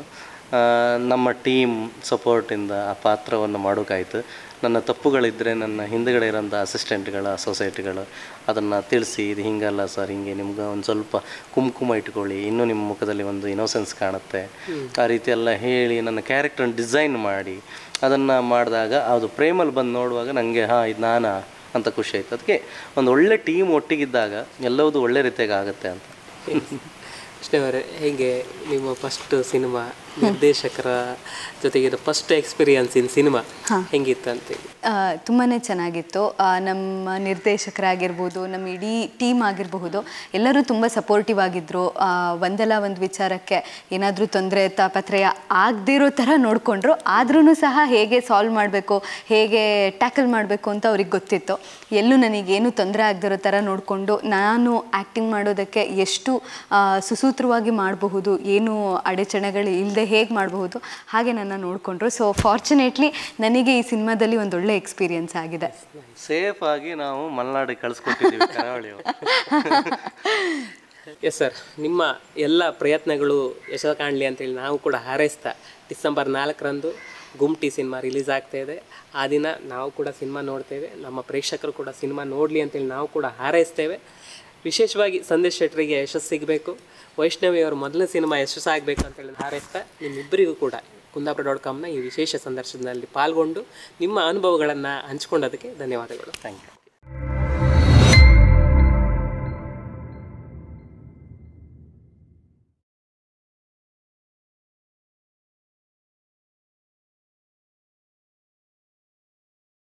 A: ನಮ್ಮ ಟೀಮ್ ಸಪೋರ್ಟಿಂದ ಆ ಪಾತ್ರವನ್ನು ಮಾಡೋಕ್ಕಾಯ್ತು. ನನ್ನ ತಪ್ಪುಗಳಿದ್ದರೆ ನನ್ನ ಹಿಂದುಗಡೆ ಇರೋಂಥ ಅಸಿಸ್ಟೆಂಟ್ಗಳ ಸೊಸೈಟಿಗಳು ಅದನ್ನು ತಿಳಿಸಿ, ಇದು ಹಿಂಗಲ್ಲ ಸರ್, ಹಿಂಗೆ ನಿಮ್ಗೆ ಒಂದು ಸ್ವಲ್ಪ ಕುಂಕುಮ ಇಟ್ಕೊಳ್ಳಿ, ಇನ್ನೂ ನಿಮ್ಮ ಮುಖದಲ್ಲಿ ಒಂದು ಇನೋಸೆನ್ಸ್ ಕಾಣುತ್ತೆ, ಆ ರೀತಿ ಎಲ್ಲ ಹೇಳಿ ನನ್ನ ಕ್ಯಾರೆಕ್ಟರ್ನ ಡಿಸೈನ್ ಮಾಡಿ ಅದನ್ನು ಮಾಡಿದಾಗ ಅದು ಪ್ರೇಮಲ್ಲಿ ಬಂದು ನೋಡುವಾಗ ನನಗೆ ಇದು ನಾನಾ ಅಂತ ಖುಷಿ ಆಯಿತು. ಅದಕ್ಕೆ ಒಂದು ಒಳ್ಳೆ ಟೀಮ್ ಒಟ್ಟಿಗಿದ್ದಾಗ ಎಲ್ಲವೂ ಒಳ್ಳೆ ರೀತಿಯಾಗಿ ಆಗುತ್ತೆ ಅಂತ.
C: ಕೃಷ್ಣವರೇ, ಹೇಗೆ ನಿಮ್ಮ ಫಸ್ಟ್ ಸಿನಿಮಾ ನಿರ್ದೇಶಕರ ಜೊತೆಗೆ ಫಸ್ಟ್ ಎಕ್ಸ್ಪೀರಿಯನ್ಸ್ ಇನ್ ಸಿನಿಮಾ ಹೆಂಗಿತ್ತು ಅಂತೇಳಿ?
B: ತುಂಬಾ ಚೆನ್ನಾಗಿತ್ತು. ನಮ್ಮ ನಿರ್ದೇಶಕರಾಗಿರ್ಬೋದು, ನಮ್ಮ ಇಡೀ ಟೀಮ್ ಆಗಿರಬಹುದು, ಎಲ್ಲರೂ ತುಂಬ ಸಪೋರ್ಟಿವ್ ಆಗಿದ್ದರು. ಒಂದಲ್ಲ ಒಂದು ವಿಚಾರಕ್ಕೆ ಏನಾದರೂ ತೊಂದರೆ ತಾಪತ್ರಯ ಆಗದಿರೋ ಥರ ನೋಡಿಕೊಂಡ್ರು. ಆದ್ರೂ ಸಹ ಹೇಗೆ ಸಾಲ್ವ್ ಮಾಡಬೇಕು, ಹೇಗೆ ಟ್ಯಾಕಲ್ ಮಾಡಬೇಕು ಅಂತ ಅವ್ರಿಗೆ ಗೊತ್ತಿತ್ತು. ಎಲ್ಲೂ ನನಗೇನು ತೊಂದರೆ ಆಗದಿರೋ ಥರ ನೋಡಿಕೊಂಡು ನಾನು ಆ್ಯಕ್ಟಿಂಗ್ ಮಾಡೋದಕ್ಕೆ ಎಷ್ಟು ಸುಸೂತ್ರವಾಗಿ ಮಾಡಬಹುದು, ಏನು ಅಡೆಚಣೆಗಳು ಇಲ್ಲದೆ ಹೇಗೆ ಮಾಡಬಹುದು ಹಾಗೆ ನನ್ನ ನೋಡಿಕೊಂಡ್ರು. ಸೊ ಫಾರ್ಚುನೇಟ್ಲಿ ನನಗೆ ಈ ಸಿನಿಮಾದಲ್ಲಿ ಒಂದು ಒಳ್ಳೆ ಎಕ್ಸ್ಪೀರಿಯನ್ಸ್ ಆಗಿದೆ.
A: ಸೇಫ್ ಆಗಿ ನಾವು ಮಲೆನಾಡಿಗೆ ಕಳಿಸ್ಕೊಟ್ಟಿದ್ದೀವಿ ಕರಾವಳಿ.
C: ಎಸ್ ಸರ್, ನಿಮ್ಮ ಎಲ್ಲ ಪ್ರಯತ್ನಗಳು ಯಶ ಕಾಣಲಿ ಅಂತೇಳಿ ನಾವು ಕೂಡ ಹಾರೈಸ್ತಾ, ಡಿಸೆಂಬರ್ 4ರಂದು ಗುಮ್ಟಿ ಸಿನಿಮಾ ರಿಲೀಸ್ ಆಗ್ತಾ ಇದೆ. ಆ ದಿನ ನಾವು ಕೂಡ ಸಿನಿಮಾ ನೋಡ್ತೇವೆ, ನಮ್ಮ ಪ್ರೇಕ್ಷಕರು ಕೂಡ ಸಿನಿಮಾ ನೋಡಲಿ ಅಂತೇಳಿ ನಾವು ಕೂಡ ಹಾರೈಸ್ತೇವೆ. ವಿಶೇಷವಾಗಿ ಸಂದೇಶ್ ಶೆಟ್ಟರಿಗೆ ಯಶಸ್ಸು ಸಿಗಬೇಕು, ವೈಷ್ಣವಿಯವರ ಮೊದಲನೇ ಸಿನಿಮಾ ಯಶಸ್ಸಾಗಬೇಕು ಅಂತೇಳಿ ಹಾರೈಸ್ತಾ, ನಿಮ್ಮಿಬ್ಬರಿಗೂ ಕೂಡ ಕುಂದಾಪುರ.com ಈ ವಿಶೇಷ ಸಂದರ್ಶನದಲ್ಲಿ ಪಾಲ್ಗೊಂಡು ನಿಮ್ಮ ಅನುಭವಗಳನ್ನು ಹಂಚಿಕೊಂಡೋದಕ್ಕೆ ಧನ್ಯವಾದಗಳು.
A: Thank you.